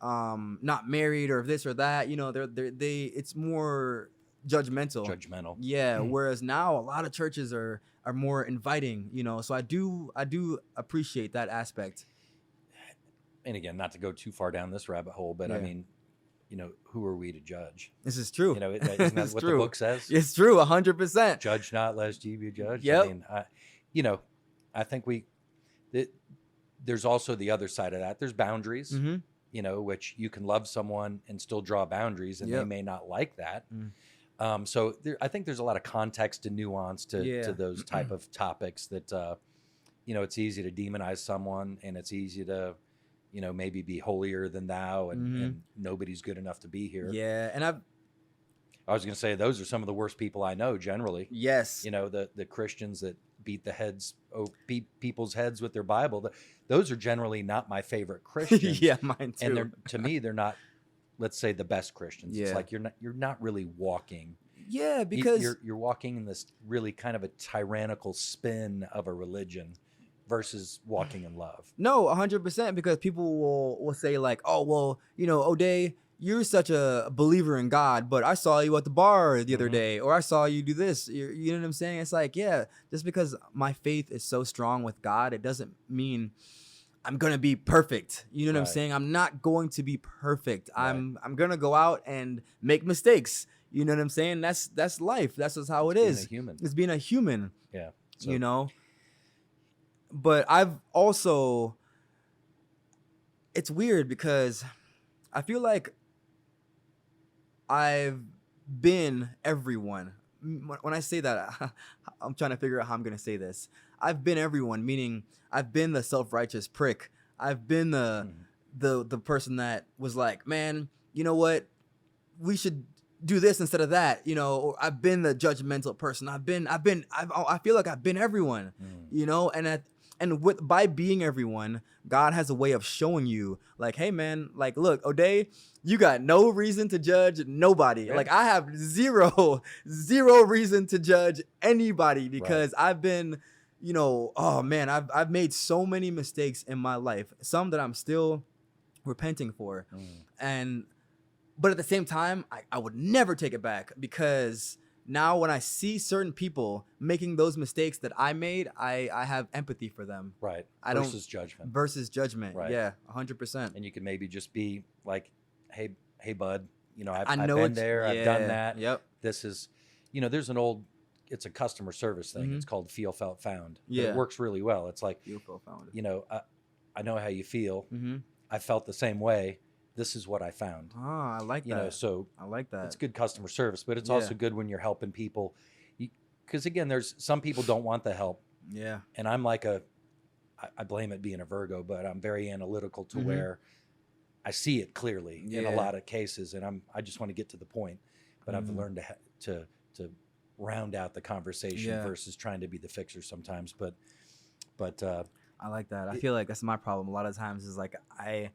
Speaker 1: not married, or if this or that, it's more judgmental. Yeah. Whereas now a lot of churches are more inviting, so I do appreciate that aspect.
Speaker 2: And again, not to go too far down this rabbit hole, but I mean, who are we to judge?
Speaker 1: This is true.
Speaker 2: Isn't that what the book says?
Speaker 1: It's true, 100%.
Speaker 2: Judge not, lest ye be judged.
Speaker 1: Yep.
Speaker 2: I mean, I think there's also the other side of that. There's boundaries, which you can love someone and still draw boundaries, and they may not like that. So I think there's a lot of context and nuance to those type of topics that, it's easy to demonize someone, and it's easy to, maybe be holier than thou, and nobody's good enough to be here.
Speaker 1: Yeah. And
Speaker 2: I was going to say, those are some of the worst people I know generally.
Speaker 1: Yes.
Speaker 2: The Christians that beat people's heads with their Bible. Those are generally not my favorite Christians.
Speaker 1: Yeah, mine too.
Speaker 2: And to me, they're not, let's say, the best Christians. Yeah. It's like you're not really walking.
Speaker 1: Yeah, because
Speaker 2: you're walking in this really kind of a tyrannical spin of a religion versus walking in love.
Speaker 1: No, 100%, because people will say like, oh, well, Ode, you're such a believer in God, but I saw you at the bar the other day, or I saw you do this. You know what I'm saying? It's like, yeah, just because my faith is so strong with God, it doesn't mean I'm going to be perfect. You know what I'm saying? I'm not going to be perfect. Right. I'm going to go out and make mistakes. You know what I'm saying? That's life. That's just how it is. It's being a human.
Speaker 2: Yeah.
Speaker 1: So. But I've also, it's weird because I feel like I've been everyone. When I say that, I'm trying to figure out how I'm going to say this. I've been everyone, meaning I've been the self-righteous prick. I've been the person that was like, man, you know what? We should do this instead of that, or I've been the judgmental person. I feel like I've been everyone, by being everyone, God has a way of showing you, like, hey man, like, look, Ode, you got no reason to judge nobody. Right. Like, I have zero reason to judge anybody, because I've been, oh man, I've made so many mistakes in my life, some that I'm still repenting for. But at the same time, I would never take it back, because now when I see certain people making those mistakes that I made, I have empathy for them.
Speaker 2: Right. Versus judgment.
Speaker 1: Right. Yeah, 100%.
Speaker 2: And you can maybe just be like, hey bud, I've been there, I've done that.
Speaker 1: Yep.
Speaker 2: This is, there's it's a customer service thing. It's called Feel, Felt, Found.
Speaker 1: Yeah.
Speaker 2: It works really well. It's like,
Speaker 1: Feel, Felt, Found.
Speaker 2: I know how you feel. I felt the same way. This is what I found.
Speaker 1: Ah, I like that.
Speaker 2: So
Speaker 1: I like that.
Speaker 2: It's good customer service, but it's also good when you're helping people. Because again, there's some people don't want the help.
Speaker 1: Yeah.
Speaker 2: And I'm like I blame it being a Virgo, but I'm very analytical to where I see it clearly in a lot of cases, and I just want to get to the point. But I've learned to round out the conversation versus trying to be the fixer sometimes. But
Speaker 1: I like that. I feel like that's my problem. A lot of times is like I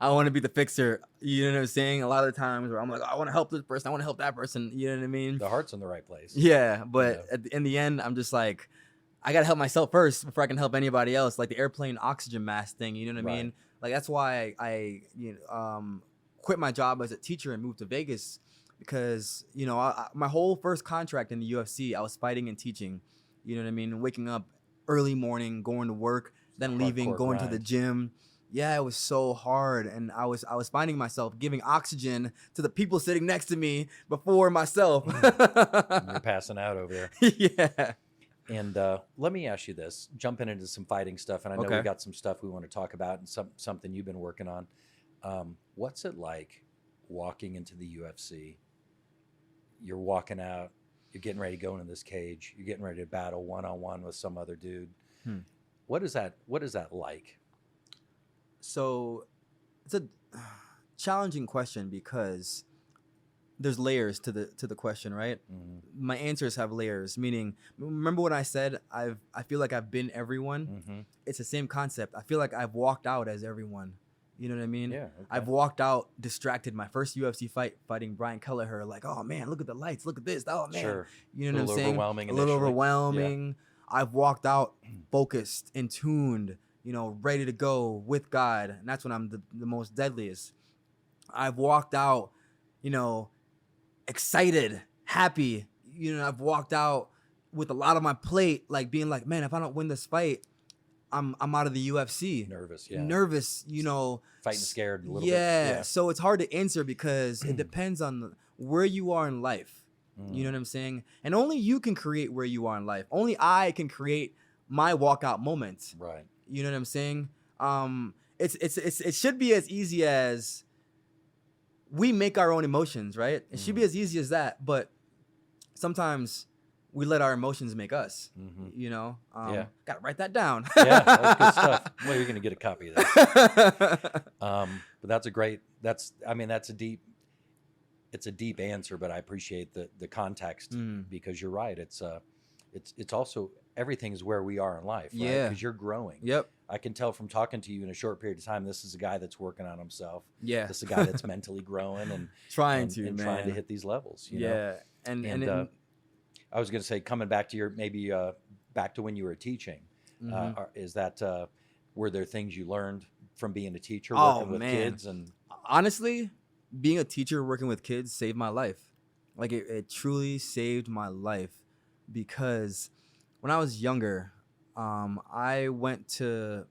Speaker 1: want to be the fixer. You know what I'm saying? A lot of the times where I'm like, I want to help this person, I want to help that person. You know what I mean?
Speaker 2: The heart's in the right place.
Speaker 1: Yeah, but in the end, I'm just like, I gotta help myself first before I can help anybody else. Like the airplane oxygen mask thing. You know what I mean? Like that's why I quit my job as a teacher and moved to Vegas, because my whole first contract in the UFC, I was fighting and teaching. You know what I mean? Waking up early morning, going to work, then leaving, going to the gym. Yeah, it was so hard, and I was finding myself giving oxygen to the people sitting next to me before myself.
Speaker 2: You're passing out over there.
Speaker 1: Yeah.
Speaker 2: And let me ask you this, jumping into some fighting stuff, and I know we got some stuff we want to talk about, and something you've been working on. What's it like walking into the UFC? You're walking out, you're getting ready to go into this cage, you're getting ready to battle one-on-one with some other dude. What is that like?
Speaker 1: So it's a challenging question because there's layers to the question, right? Mm-hmm. My answers have layers, meaning, remember what I said? I feel like I've been everyone. Mm-hmm. It's the same concept. I feel like I've walked out as everyone. You know what I mean?
Speaker 2: Yeah. Okay.
Speaker 1: I've walked out distracted. My first UFC fight, fighting Brian Kelleher, like, oh man, look at the lights, look at this. Oh man,
Speaker 2: sure.
Speaker 1: You know what I'm saying?
Speaker 2: Overwhelming
Speaker 1: a little overwhelming. Yeah. I've walked out focused and tuned, ready to go with God, and that's when I'm the most deadliest. I've walked out, excited, happy. I've walked out with a lot on my plate, like being like, man, if I don't win this fight, I'm out of the UFC.
Speaker 2: Nervous,
Speaker 1: Fighting
Speaker 2: scared a little
Speaker 1: bit.
Speaker 2: Yeah.
Speaker 1: So it's hard to answer because it depends on where you are in life. You know what I'm saying? And only you can create where you are in life. Only I can create my walkout moment.
Speaker 2: Right.
Speaker 1: You know what I'm saying? It should be as easy as we make our own emotions, right? It should be as easy as that, but sometimes we let our emotions make us. Gotta write that down.
Speaker 2: Yeah, that's good stuff. Well, you're gonna get a copy of that. But that's a deep answer, but I appreciate the context because you're right. It's also, everything's where we are in life, right?
Speaker 1: Yeah.
Speaker 2: Because you're growing.
Speaker 1: Yep.
Speaker 2: I can tell from talking to you in a short period of time, this is a guy that's working on himself.
Speaker 1: Yeah.
Speaker 2: This is a guy that's mentally growing and
Speaker 1: trying to
Speaker 2: hit these levels. You know?
Speaker 1: And
Speaker 2: I was going to say, coming back to back to when you were teaching, is that were there things you learned from being a teacher, working with kids? And
Speaker 1: honestly, being a teacher working with kids saved my life. Like it truly saved my life, because when I was younger, I went to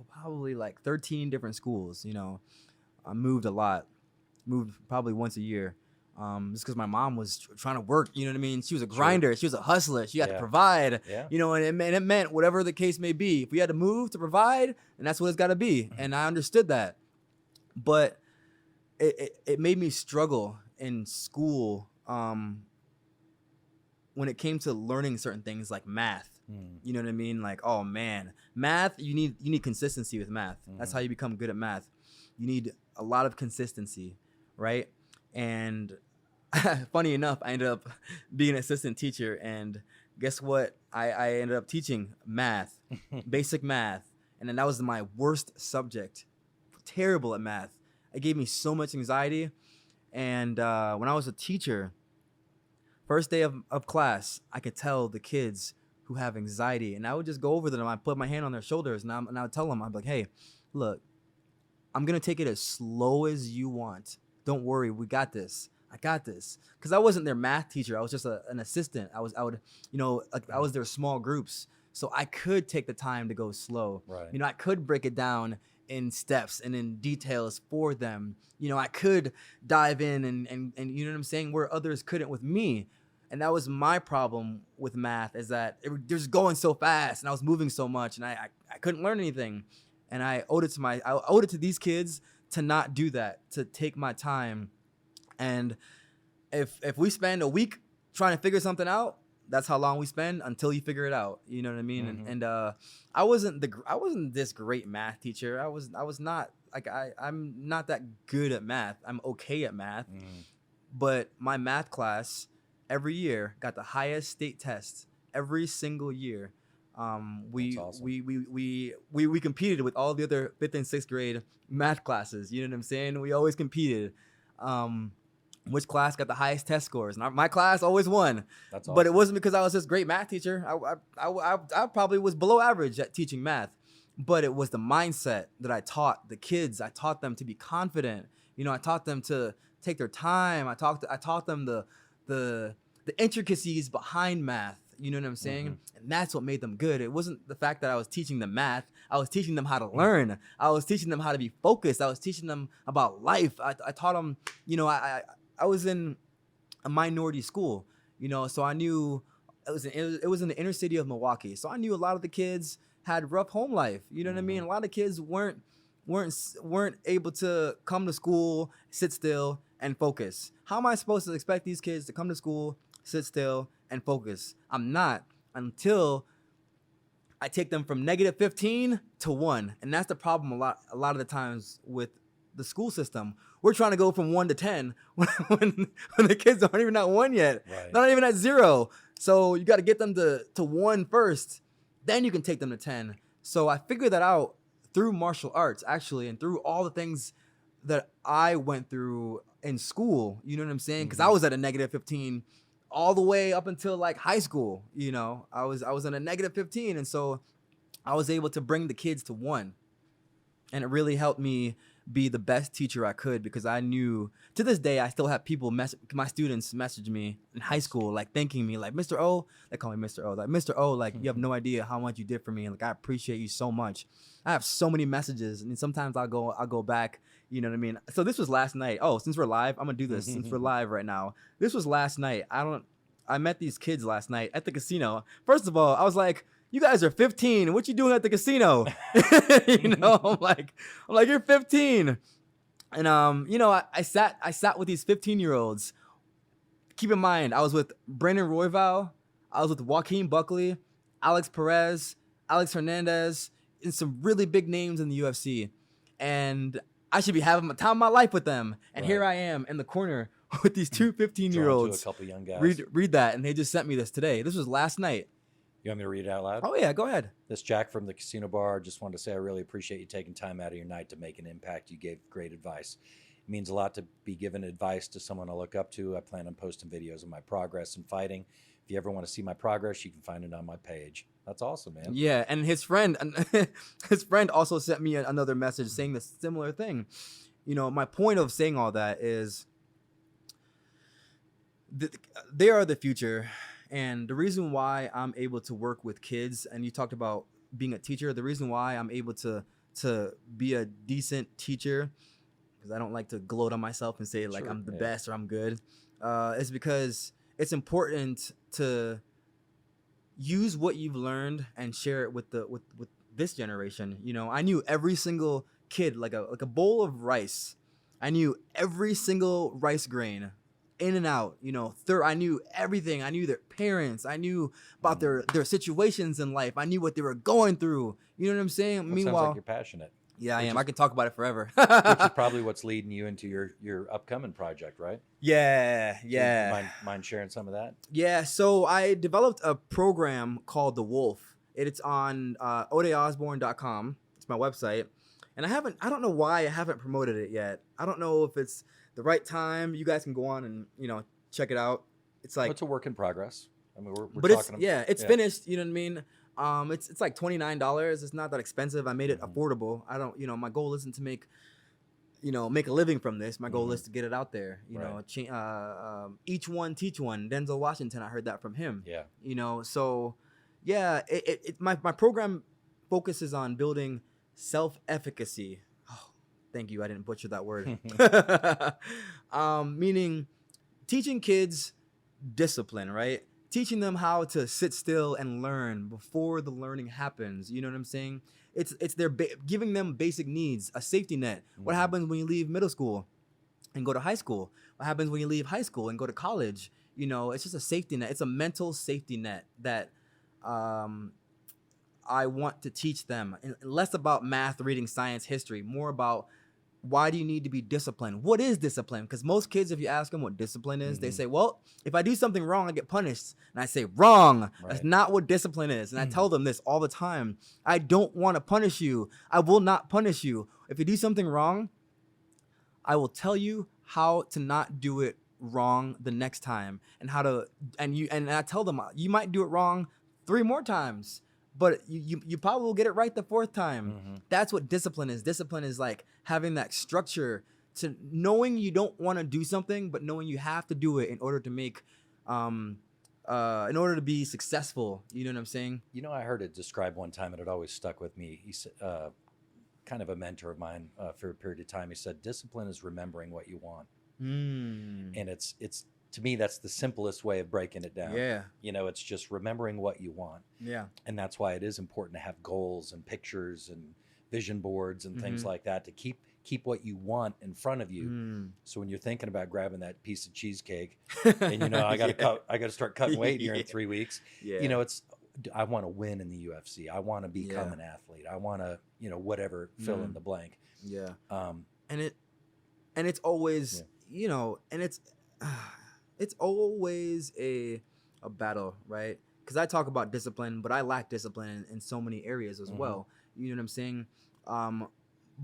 Speaker 1: probably like 13 different schools. I moved a lot, moved probably once a year. Just because my mom was trying to work, you know what I mean? She was a grinder. Sure. She was a hustler. She had to provide, and it meant whatever the case may be. If we had to move to provide, and that's what it's got to be. And I understood that. But it made me struggle in school when it came to learning certain things like math. You know what I mean? Like, oh man, math, you need consistency with math. That's how you become good at math. You need a lot of consistency, right? And funny enough, I ended up being an assistant teacher, and guess what? I ended up teaching math, basic math, and then that was my worst subject. Terrible at math. It gave me so much anxiety. And when I was a teacher, first day of class, I could tell the kids who have anxiety, and I would just go over to them. I'd put my hand on their shoulders, and I would tell them, I'd be like, hey, look, I'm going to take it as slow as you want. Don't worry, we got this. I got this. Because I wasn't their math teacher. I was just an assistant. I was their small groups. So I could take the time to go slow.
Speaker 2: Right.
Speaker 1: I could break it down in steps and in details for them. I could dive in and you know what I'm saying, where others couldn't with me. And that was my problem with math, is that it was just going so fast and I was moving so much and I couldn't learn anything. And I owed it to these kids to not do that, to take my time. And if we spend a week trying to figure something out, that's how long we spend until you figure it out. You know what I mean? Mm-hmm. And I wasn't this great math teacher. I was not, like, I'm not that good at math. I'm okay at math. But my math class every year got the highest state test every single year. That's awesome. We competed with all the other 5th and 6th grade math classes. You know what I'm saying? We always competed. Which class got the highest test scores? And my class always won.
Speaker 2: That's awesome.
Speaker 1: But it wasn't because I was this great math teacher. I probably was below average at teaching math. But it was the mindset that I taught the kids. I taught them to be confident. I taught them to take their time. I taught them the intricacies behind math. You know what I'm saying? Mm-hmm. And that's what made them good. It wasn't the fact that I was teaching them math. I was teaching them how to learn. I was teaching them how to be focused. I was teaching them about life. I taught them, I was in a minority school, so I knew it was in the inner city of Milwaukee. So I knew a lot of the kids had rough home life. You know what I mean? A lot of kids weren't able to come to school, sit still, and focus. How am I supposed to expect these kids to come to school, sit still, and focus? I'm not, until I take them from -15 to 1. And that's the problem a lot of the times with the school system. We're trying to go from 1 to 10 when the kids aren't even at 1 yet.
Speaker 2: Right.
Speaker 1: Not even at 0. So you got to get them to 1 first. Then you can take them to 10. So I figured that out through martial arts, actually, and through all the things that I went through in school. You know what I'm saying? Because I was at a -15 all the way up until like high school. You know, I was in a -15, and so I was able to bring the kids to 1, and it really helped me be the best teacher I could, because I knew, to this day, I still have people my students message me in high school, like thanking me, like, Mr. O, they call me Mr. O, like, Mr. O, like, you have no idea how much you did for me, and like, I appreciate you so much. I have so many messages, and sometimes I'll go back, you know what I mean? So this was last night. Oh, since we're live, I'm gonna do this since we're live right now. This was last night. I met these kids last night at the casino. First of all, I was like, you guys are 15. What you doing at the casino? You know, I'm like, you're 15. And you know, I sat with these 15-year-olds. Keep in mind, I was with Brandon Royval, I was with Joaquin Buckley, Alex Perez, Alex Hernandez, and some really big names in the UFC. And I should be having the time of my life with them. And here I am in the corner with these two 15-year-olds.
Speaker 2: A couple young guys.
Speaker 1: Read that, and they just sent me this today. This was last night.
Speaker 2: You want me to read it out loud?
Speaker 1: Oh, yeah, go ahead.
Speaker 2: This Jack from the casino bar. Just wanted to say I really appreciate you taking time out of your night to make an impact. You gave great advice. It means a lot to be given advice to someone I look up to. I plan on posting videos of my progress in fighting. If you ever want to see my progress, you can find it on my page. That's awesome, man.
Speaker 1: Yeah, and his friend also sent me another message saying the similar thing. You know, my point of saying all that is they are the future. And the reason why I'm able to work with kids, and you talked about being a teacher, the reason why I'm able to be a decent teacher, because I don't like to gloat on myself and say like I'm the best or I'm good, is because it's important to use what you've learned and share it with this generation. You know, I knew every single kid like a bowl of rice. I knew every single rice grain in and out, you know. I knew everything. I knew their parents. I knew about their situations in life. I knew what they were going through. You know what I'm saying?
Speaker 2: Well,
Speaker 1: meanwhile,
Speaker 2: sounds like you're passionate.
Speaker 1: Yeah, I am. I can talk about it forever.
Speaker 2: Which is probably what's leading you into your upcoming project, right?
Speaker 1: Yeah.
Speaker 2: Mind sharing some of that?
Speaker 1: Yeah. So I developed a program called The Wolf. It's on odeosborne.com. It's my website, and I don't know why I haven't promoted it yet. I don't know if it's the right time. You guys can go on and, you know, check it out. It's like,
Speaker 2: it's a work in progress. I mean, we're
Speaker 1: but
Speaker 2: talking
Speaker 1: it's finished. You know what I mean? It's like $29. It's not that expensive. I made it affordable. I don't, you know, my goal isn't to make a living from this. My goal is to get it out there. You know, each one teach one. Denzel Washington, I heard that from him.
Speaker 2: Yeah. You
Speaker 1: know, so yeah, my program focuses on building self-efficacy. Thank you. I didn't butcher that word. Meaning teaching kids discipline, right? Teaching them how to sit still and learn before the learning happens. You know what I'm saying? It's their giving them basic needs, a safety net. What happens when you leave middle school and go to high school? What happens when you leave high school and go to college? You know, it's just a safety net. It's a mental safety net that I want to teach them. And less about math, reading, science, history, more about why do you need to be disciplined? What is discipline? Because most kids, if you ask them what discipline is, they say, well, if I do something wrong, I get punished. And I say, wrong. Right. That's not what discipline is. And I tell them this all the time. I don't want to punish you. I will not punish you. If you do something wrong, I will tell you how to not do it wrong the next time. And I tell them, you might do it wrong 3 more times, but you probably will get it right the 4th time. That's what discipline is. Discipline is like having that structure to knowing you don't want to do something, but knowing you have to do it in order to make, in order to be successful. You know what I'm saying?
Speaker 2: You know, I heard it described one time, and it always stuck with me. He said, kind of a mentor of mine for a period of time. He said, discipline is remembering what you want. And it's to me, that's the simplest way of breaking it down.
Speaker 1: Yeah.
Speaker 2: You know, it's just remembering what you want.
Speaker 1: Yeah.
Speaker 2: And that's why it is important to have goals and pictures and vision boards and things like that to keep what you want in front of you. So when you're thinking about grabbing that piece of cheesecake and, you know, I got to start cutting weight here in 3 weeks, you know, it's I want to win in the UFC. I want to become an athlete. I want to, whatever, fill in the blank.
Speaker 1: Yeah. And it's always, and it's always a battle, right? Because I talk about discipline, but I lack discipline in so many areas as well. You know what I'm saying?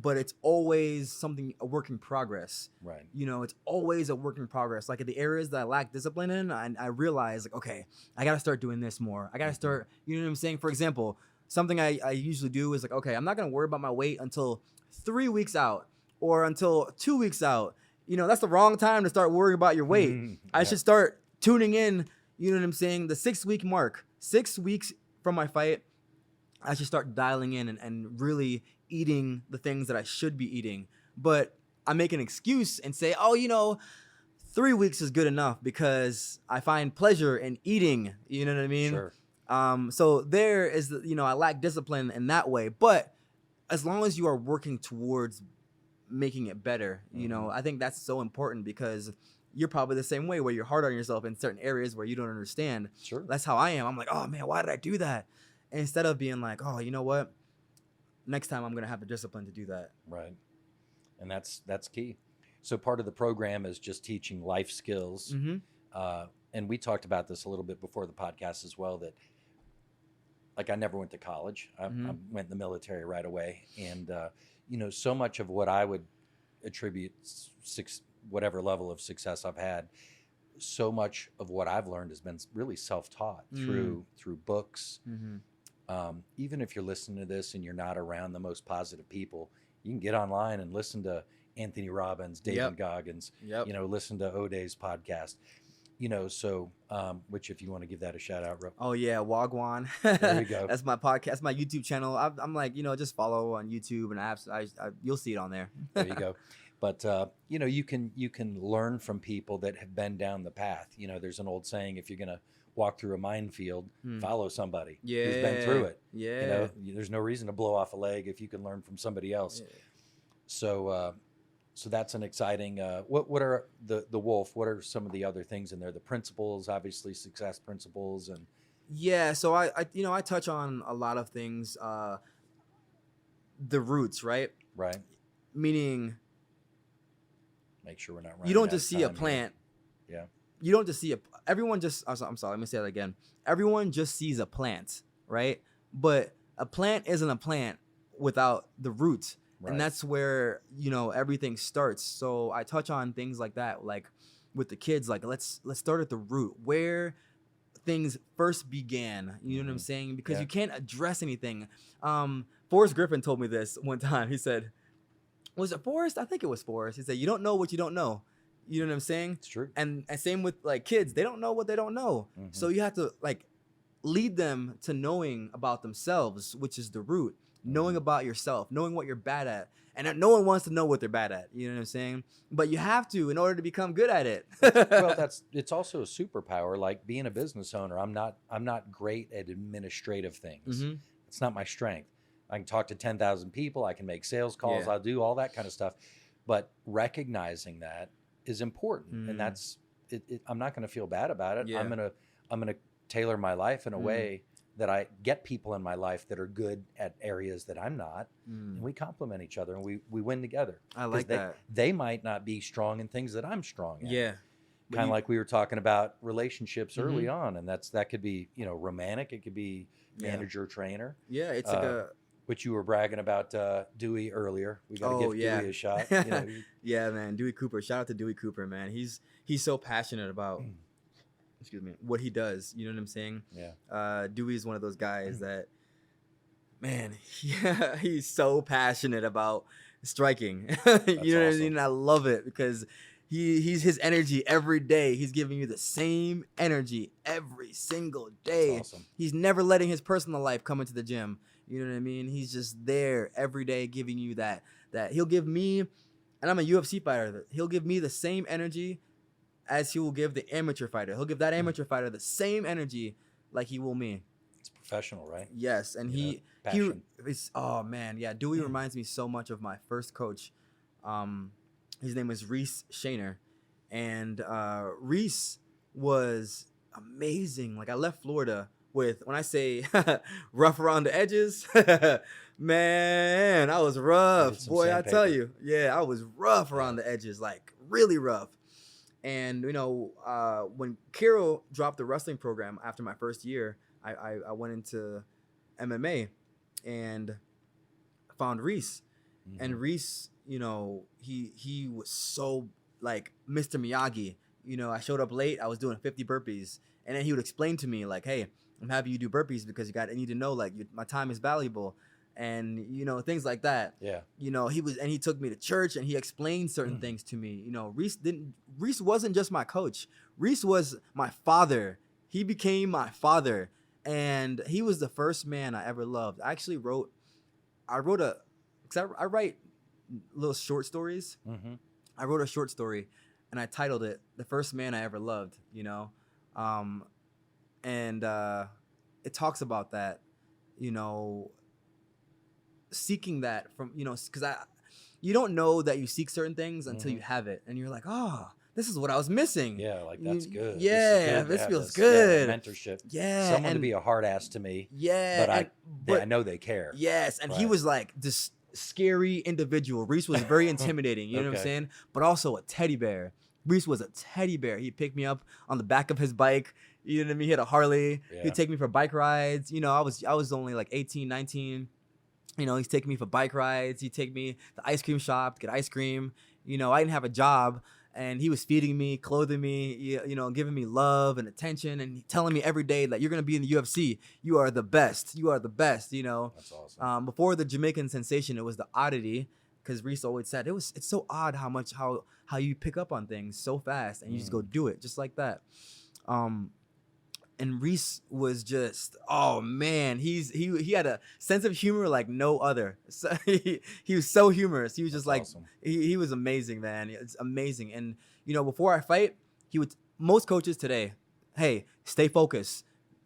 Speaker 1: But it's always a work in progress.
Speaker 2: Right.
Speaker 1: It's always a work in progress. Like in the areas that I lack discipline in, I realize, like, okay, I got to start doing this more. I got to start, you know what I'm saying? For example, something I usually do is like, okay, I'm not going to worry about my weight until 3 weeks out or until 2 weeks out. That's the wrong time to start worrying about your weight. I should start tuning in, you know what I'm saying? The 6-week mark, 6 weeks from my fight, I should start dialing in and really eating the things that I should be eating. But I make an excuse and say, 3 weeks is good enough because I find pleasure in eating. You know what I mean?
Speaker 2: Sure.
Speaker 1: So there is, I lack discipline in that way. But as long as you are working towards making it better, I think that's so important because you're probably the same way where you're hard on yourself in certain areas where you don't understand.
Speaker 2: Sure.
Speaker 1: That's how I am. I'm like, oh man, why did I do that? And instead of being like, oh, you know what? Next time I'm going to have the discipline to do that.
Speaker 2: Right. And that's key. So part of the program is just teaching life skills. And we talked about this a little bit before the podcast as well, that like I never went to college. I went in the military right away. And, so much of what I would attribute whatever level of success I've had, so much of what I've learned has been really self-taught through books. Even if you're listening to this and you're not around the most positive people, you can get online and listen to Anthony Robbins, David Goggins, listen to Ode's podcast, so, which if you want to give that a shout out.
Speaker 1: Oh yeah. Wagwan.
Speaker 2: There you go.
Speaker 1: That's my podcast, my YouTube channel. I'm like, just follow on YouTube and you'll see it on there.
Speaker 2: There you go. But, you can learn from people that have been down the path. There's an old saying, if you're going to walk through a minefield, follow somebody who's been through it.
Speaker 1: Yeah.
Speaker 2: There's no reason to blow off a leg if you can learn from somebody else. Yeah. So that's an exciting, what are the Wolf, what are some of the other things in there? The principles, obviously success principles and.
Speaker 1: Yeah. So I touch on a lot of things, the roots, right?
Speaker 2: Right.
Speaker 1: Meaning.
Speaker 2: Make sure we're not running
Speaker 1: you don't just see a plant.
Speaker 2: Here. Yeah. You
Speaker 1: don't just see everyone just, I'm sorry, let me say that again. Everyone just sees a plant, right? But a plant isn't a plant without the roots. Right. And that's where, everything starts. So I touch on things like that, like with the kids, like let's start at the root where things first began. You know what I'm saying? Because you can't address anything. Forrest Griffin told me this one time. He said, was it Forrest? I think it was Forrest. He said, you don't know what you don't know. You know what I'm saying?
Speaker 2: It's true.
Speaker 1: And same with like kids, they don't know what they don't know. So you have to like lead them to knowing about themselves, which is the root, knowing about yourself, knowing what you're bad at. And no one wants to know what they're bad at. You know what I'm saying? But you have to in order to become good at it.
Speaker 2: Well, it's also a superpower. Like being a business owner, I'm not great at administrative things. It's not my strength. I can talk to 10,000 people. I can make sales calls. I'll do all that kind of stuff. But recognizing that is important, and that's it. I'm not going to feel bad about it. I'm gonna tailor my life in a way that I get people in my life that are good at areas that I'm not, and we complement each other and we win together.
Speaker 1: I like that.
Speaker 2: They might not be strong in things that I'm strong in.
Speaker 1: Yeah.
Speaker 2: Kind of like we were talking about relationships early on, and that could be romantic. It could be manager trainer.
Speaker 1: Yeah, it's like
Speaker 2: which you were bragging about Dewey earlier. We got to give Dewey a shot.
Speaker 1: Yeah, man. Dewey Cooper. Shout out to Dewey Cooper, man. He's so passionate about what he does. You know what I'm saying?
Speaker 2: Yeah.
Speaker 1: Dewey is one of those guys that, man, he's so passionate about striking. You know what I mean? I love it because he's his energy every day. He's giving you the same energy every single day.
Speaker 2: That's awesome.
Speaker 1: He's never letting his personal life come into the gym. You know what I mean? He's just there every day giving you that he'll give me, and I'm a UFC fighter, he'll give me the same energy as he will give the amateur fighter. He'll give that amateur fighter the same energy like he will me.
Speaker 2: It's professional, right?
Speaker 1: Yes, and oh man, yeah. Dewey reminds me so much of my first coach. His name is Reese Shaner, and Reese was amazing. Like I left Florida with, when I say rough around the edges, man, I was rough, boy. I tell you, yeah, I was rough around the edges, like really rough. And when Kirill dropped the wrestling program after my first year, I went into MMA and found Reese. Mm-hmm. And Reese, he was so like Mr. Miyagi. I showed up late. I was doing 50 burpees, and then he would explain to me like, "Hey, I'm having you do burpees because I need to know like my time is valuable." And things like that. Yeah. He took me to church and he explained certain things to me. Reese wasn't just my coach. Reese was my father. He became my father, and he was the first man I ever loved. I write little short stories. Mm-hmm. I wrote a short story and I titled it "The First Man I Ever Loved," and it talks about that, seeking that from, because you don't know that you seek certain things until you have it, and you're like, oh, this is what I was missing.
Speaker 2: Yeah, like that's good.
Speaker 1: Yeah, this feels good.
Speaker 2: Yeah, mentorship.
Speaker 1: Yeah,
Speaker 2: someone to be a hard ass to me. Yeah, but I know they care.
Speaker 1: Yes, and he was like this scary individual. Reese was very intimidating. You know what I'm saying? But also a teddy bear. Reese was a teddy bear. He'd pick me up on the back of his bike. You know what I mean? He had a Harley. Yeah. He'd take me for bike rides. I was only like 18, 19. He's taking me for bike rides. He'd take me to the ice cream shop to get ice cream. I didn't have a job, and he was feeding me, clothing me, giving me love and attention, and telling me every day that you're going to be in the UFC. You are the best. You are the best, That's awesome. Before the Jamaican sensation, it was the oddity, because Reese always said, it's so odd how you pick up on things so fast, and you just go do it just like that. And Reese was just, oh man, he had a sense of humor like no other. So he was so humorous. He was just like, awesome. He was amazing, man. It's amazing. And before I fight, most coaches today, hey, stay focused,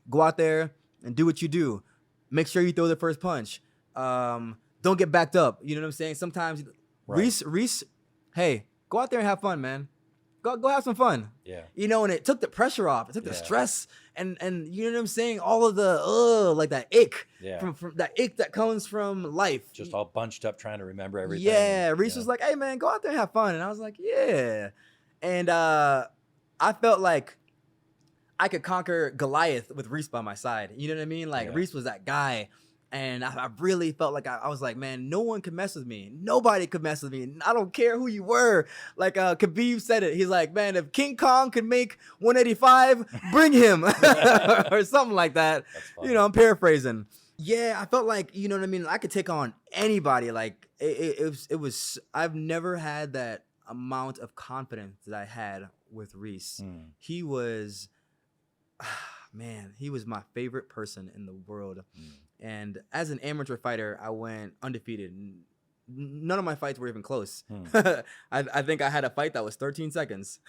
Speaker 1: go out there and do what you do. Make sure you throw the first punch. Don't get backed up. You know what I'm saying? Sometimes right. Reese, hey, go out there and have fun, man. Go have some fun. Yeah. And it took the pressure off. It took the stress and you know what I'm saying? All of the like that ick from that ick that comes from life.
Speaker 2: Just all bunched up trying to remember everything.
Speaker 1: Yeah. Reese was like, "Hey man, go out there and have fun." And I was like, "Yeah." And I felt like I could conquer Goliath with Reese by my side. You know what I mean? Like Reese was that guy. And I really felt like I was like, man, no one could mess with me. Nobody could mess with me. I don't care who you were. Like Khabib said it. He's like, man, if King Kong could make 185, bring him. Or something like that. I'm paraphrasing. Yeah, I felt like, you know what I mean? I could take on anybody. Like it was, I've never had that amount of confidence that I had with Reese. He was, man, he was my favorite person in the world. And as an amateur fighter, I went undefeated. None of my fights were even close. I think I had a fight that was 13 seconds.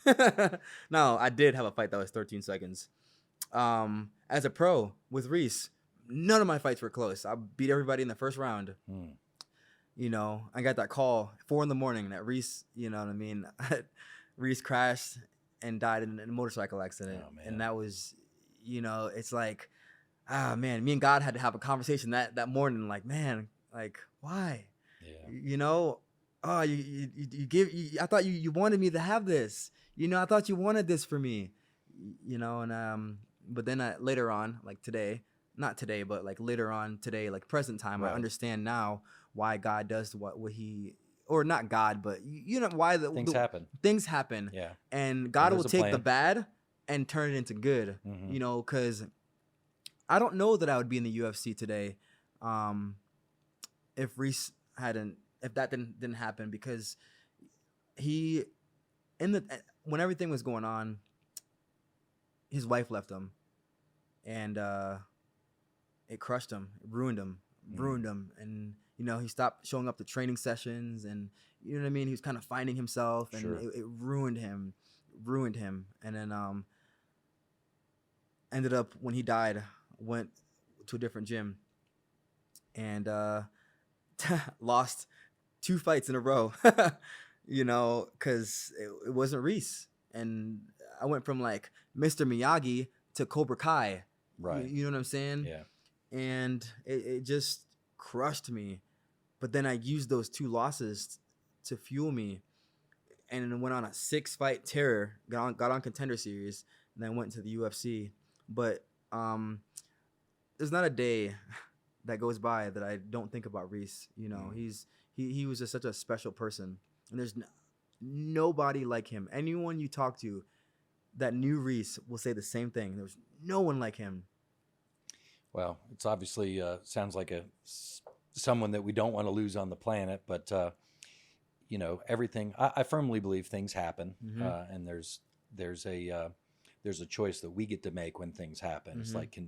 Speaker 1: No, I did have a fight that was 13 seconds. As a pro with Reese, none of my fights were close. I beat everybody in the first round. I got that call 4 a.m. that Reese, you know what I mean? Reese crashed and died in a motorcycle accident. Oh, and that was, it's like, man, me and God had to have a conversation that morning. Like, man, like, why? Yeah. I thought you wanted me to have this. I thought you wanted this for me. And but then later on, like today, not today, but like later on today, like present time, right. I understand now why God does what he, or not God, but why happen. Things happen. Yeah. And God will take the bad and turn it into good. Because I don't know that I would be in the UFC today if Reese if that didn't happen, because when everything was going on, his wife left him, and it crushed him, it ruined him, and he stopped showing up to training sessions, and you know what I mean. He was kind of finding himself, and sure. it ruined him, and then ended up when he died, went to a different gym and lost 2 fights in a row, because it wasn't Reese. And I went from like Mr. Miyagi to Cobra Kai,
Speaker 2: Right.
Speaker 1: You know what I'm saying?
Speaker 2: Yeah.
Speaker 1: And it just crushed me. But then I used those 2 losses to fuel me, and then went on a 6-fight tear. Got on Contender Series, and then went to the UFC. But there's not a day that goes by that I don't think about Reese. You know, he was just such a special person, and there's nobody like him. Anyone you talk to that knew Reese will say the same thing. There was no one like him.
Speaker 2: Well, it's obviously sounds like someone that we don't want to lose on the planet, but you know, everything. I firmly believe things happen, and there's a choice that we get to make when things happen. It's like,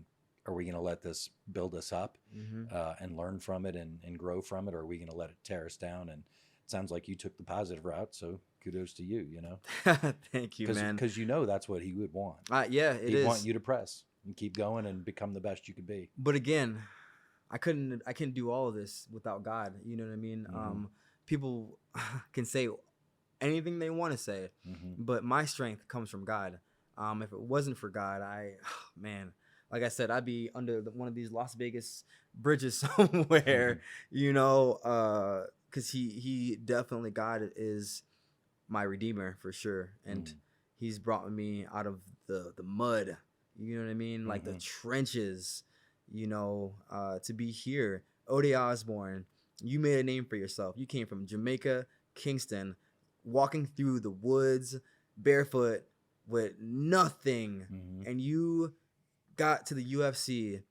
Speaker 2: are we going to let this build us up and learn from it and grow from it, or are we going to let it tear us down? And it sounds like you took the positive route, so kudos to you. You know,
Speaker 1: thank you, man.
Speaker 2: Because you know that's what he would want.
Speaker 1: Yeah,
Speaker 2: He'd want you to press and keep going and become the best you could be.
Speaker 1: But again, I couldn't do all of this without God. You know what I mean? People can say anything they want to say, but my strength comes from God. If it wasn't for God, man, like I said, I'd be under one of these Las Vegas bridges somewhere, you know, because he definitely, God is my redeemer for sure. And he's brought me out of the mud, you know what I mean? Like the trenches, you know, to be here. Ode Osborne, you made a name for yourself. You came from Jamaica, Kingston, walking through the woods barefoot with nothing, and you got to the UFC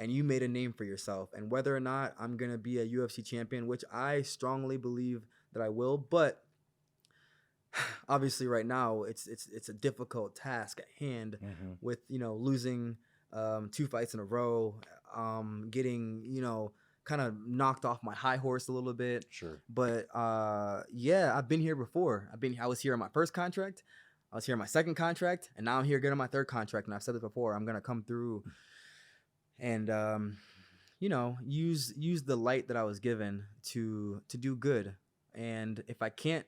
Speaker 1: and you made a name for yourself. And whether or not I'm going to be a UFC champion, which I strongly believe that I will, but obviously right now it's a difficult task at hand with, you know, losing 2 fights in a row, getting, you know, kind of knocked off my high horse a little bit.
Speaker 2: Sure.
Speaker 1: But yeah, I've been here before. I was here on my first contract. I was here on my second contract, and now I'm here getting my third contract. And I've said this before, I'm gonna come through and you know, use the light that I was given to do good. And if I can't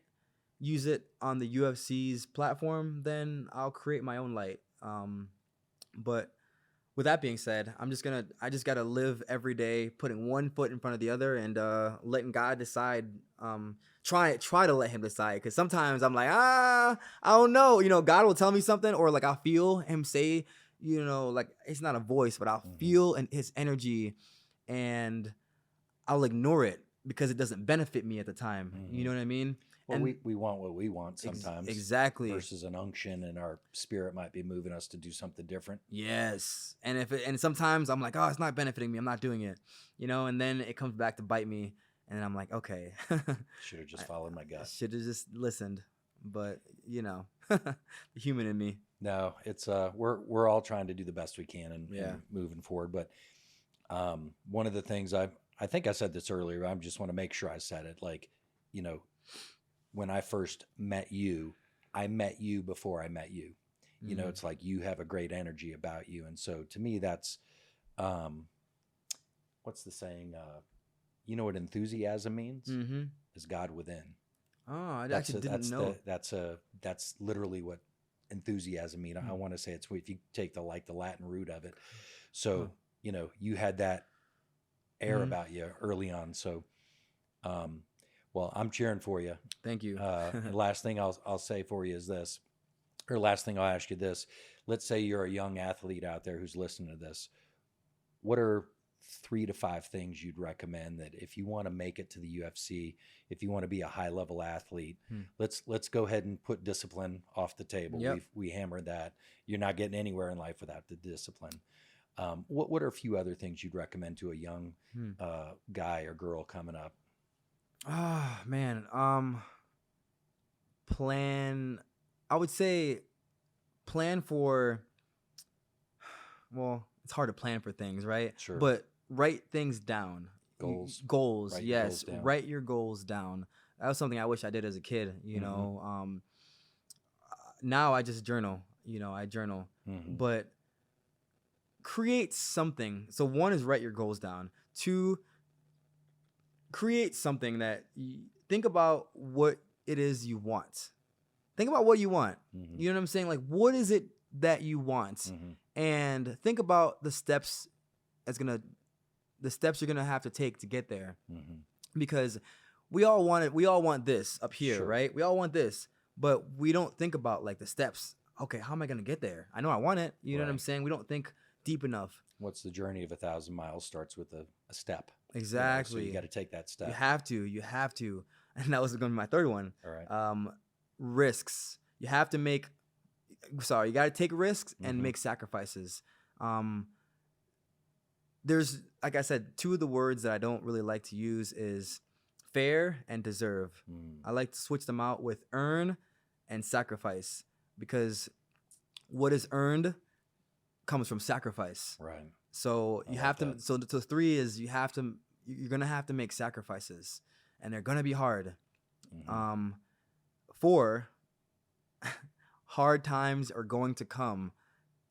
Speaker 1: use it on the UFC's platform, then I'll create my own light. But with that being said, I just gotta live every day, putting one foot in front of the other, and letting God decide. Try to let him decide, because sometimes I'm like, I don't know. You know, God will tell me something, or like I'll feel him say, you know, like it's not a voice, but I'll feel his energy, and I'll ignore it because it doesn't benefit me at the time. You know what I mean?
Speaker 2: Well, and we want what we want sometimes.
Speaker 1: Exactly.
Speaker 2: Versus an unction, and our spirit might be moving us to do something different.
Speaker 1: Yes. And sometimes I'm like, oh, it's not benefiting me, I'm not doing it. You know, and then it comes back to bite me, and I'm like, okay.
Speaker 2: Should have just followed my gut.
Speaker 1: Should have just listened. But, you know, the human in me.
Speaker 2: No, it's we're all trying to do the best we can and moving forward. But one of the things I think I said this earlier, I just want to make sure I said it. Like, you know, when I first met you, I met you before I met you. You know, it's like you have a great energy about you. And so to me, that's, what's the saying? You know what enthusiasm means? Is God within.
Speaker 1: Oh, I actually didn't know.
Speaker 2: That's literally what enthusiasm means. I want to say it's if you take the Latin root of it. So, you know, you had that air about you early on. So, well, I'm cheering for you.
Speaker 1: Thank you.
Speaker 2: And last thing I'll say for you is this, or last thing I'll ask you this. Let's say you're a young athlete out there who's listening to this. What are 3 to 5 things you'd recommend that if you want to make it to the UFC, if you want to be a high level athlete, let's go ahead and put discipline off the table.
Speaker 1: Yep.
Speaker 2: We hammered that. You're not getting anywhere in life without the discipline. What are a few other things you'd recommend to a young guy or girl coming up?
Speaker 1: Ah, man. I would say plan for, well, it's hard to plan for things, right?
Speaker 2: Sure.
Speaker 1: But write things down. Goals. Yes. Write your goals down. That was something I wish I did as a kid, you know. Now I just journal, you know, I journal. But create something. So 1 is write your goals down. 2, create something that think about what it is you want. Think about what you want. You know what I'm saying? Like, what is it that you want, and think about the steps you're gonna have to take to get there, because we all want this up here, right? We all want this, but we don't think about like the steps. Okay, how am I gonna get there? I know I want it. You know what I'm saying? We don't think deep enough.
Speaker 2: What's the journey of 1,000 miles starts with a step.
Speaker 1: Exactly.
Speaker 2: So you got to take that step.
Speaker 1: You have to. And that was going to be my third one.
Speaker 2: All right.
Speaker 1: Risks. You got to take risks and make sacrifices. There's, like I said, two of the words that I don't really like to use is fair and deserve. I like to switch them out with earn and sacrifice, because what is earned comes from sacrifice.
Speaker 2: Right.
Speaker 1: So you have to. So the three is you're gonna have to make sacrifices, and they're gonna be hard. 4, hard times are going to come.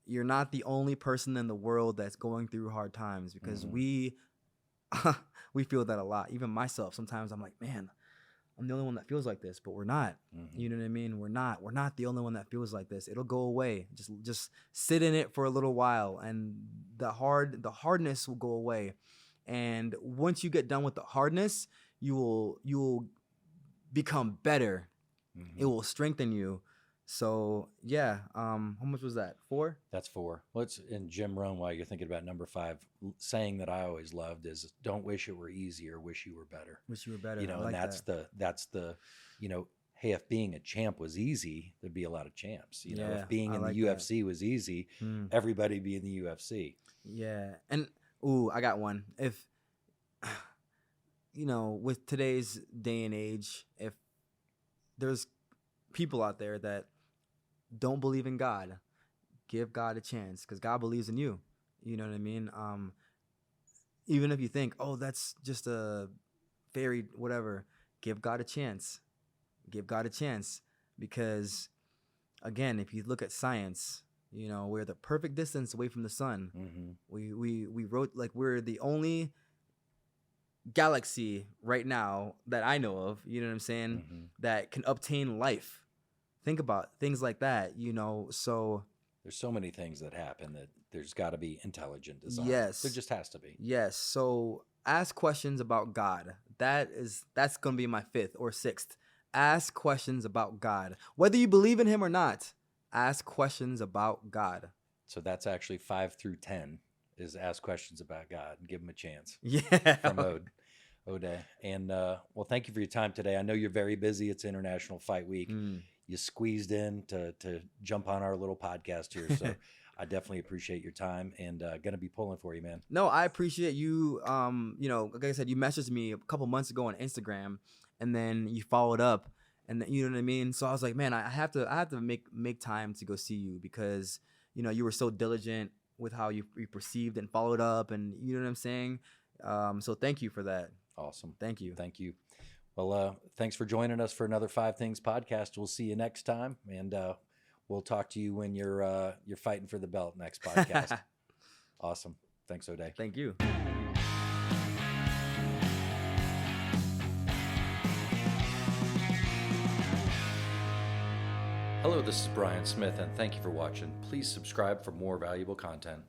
Speaker 1: You're not the only person in the world that's going through hard times, because we feel that a lot. Even myself, sometimes I'm like, man, I'm the only one that feels like this, but we're not. You know what I mean? We're not the only one that feels like this. It'll go away. Just sit in it for a little while, and the hardness will go away. And once you get done with the hardness, you will become better. It will strengthen you. So yeah, how much was that? 4?
Speaker 2: That's 4. Well, it's in Jim Rohn, while you're thinking about number 5, saying that I always loved is, don't wish it were easy, or wish you were better.
Speaker 1: Wish you were better.
Speaker 2: And
Speaker 1: like
Speaker 2: that's the hey, if being a champ was easy, there'd be a lot of champs. If being in the UFC was easy, everybody'd be in the UFC.
Speaker 1: Yeah. And I got one. If with today's day and age, if there's people out there that don't believe in God, give God a chance, because God believes in you. You know what I mean? Even if you think, oh, that's just a fairy, whatever, give God a chance. Give God a chance, because again, if you look at science, we're the perfect distance away from the sun. We wrote, like, we're the only galaxy right now that I know of, you know what I'm saying, that can obtain life. Think about things like that, so
Speaker 2: there's so many things that happen that there's got to be intelligent design.
Speaker 1: Yes.
Speaker 2: There just has to be.
Speaker 1: Yes. So ask questions about God. That's going to be my 5th or 6th. Ask questions about God. Whether you believe in him or not, ask questions about God.
Speaker 2: So that's actually 5 through 10 is ask questions about God and give him a chance.
Speaker 1: Yeah.
Speaker 2: From Ode. And well, thank you for your time today. I know you're very busy. It's International Fight Week. You squeezed in to jump on our little podcast here. So I definitely appreciate your time, and going to be pulling for you, man.
Speaker 1: No, I appreciate you. Like I said, you messaged me a couple months ago on Instagram, and then you followed up, and you know what I mean? So I was like, man, I have to make time to go see you, because, you were so diligent with how you perceived and followed up, and you know what I'm saying? So thank you for that.
Speaker 2: Awesome.
Speaker 1: Thank you.
Speaker 2: Thank you. Well, thanks for joining us for another 5 Things podcast. We'll see you next time, and we'll talk to you when you're fighting for the belt next podcast. Awesome. Thanks, Ode.
Speaker 1: Thank you.
Speaker 2: Hello, this is Brian Smith, and thank you for watching. Please subscribe for more valuable content.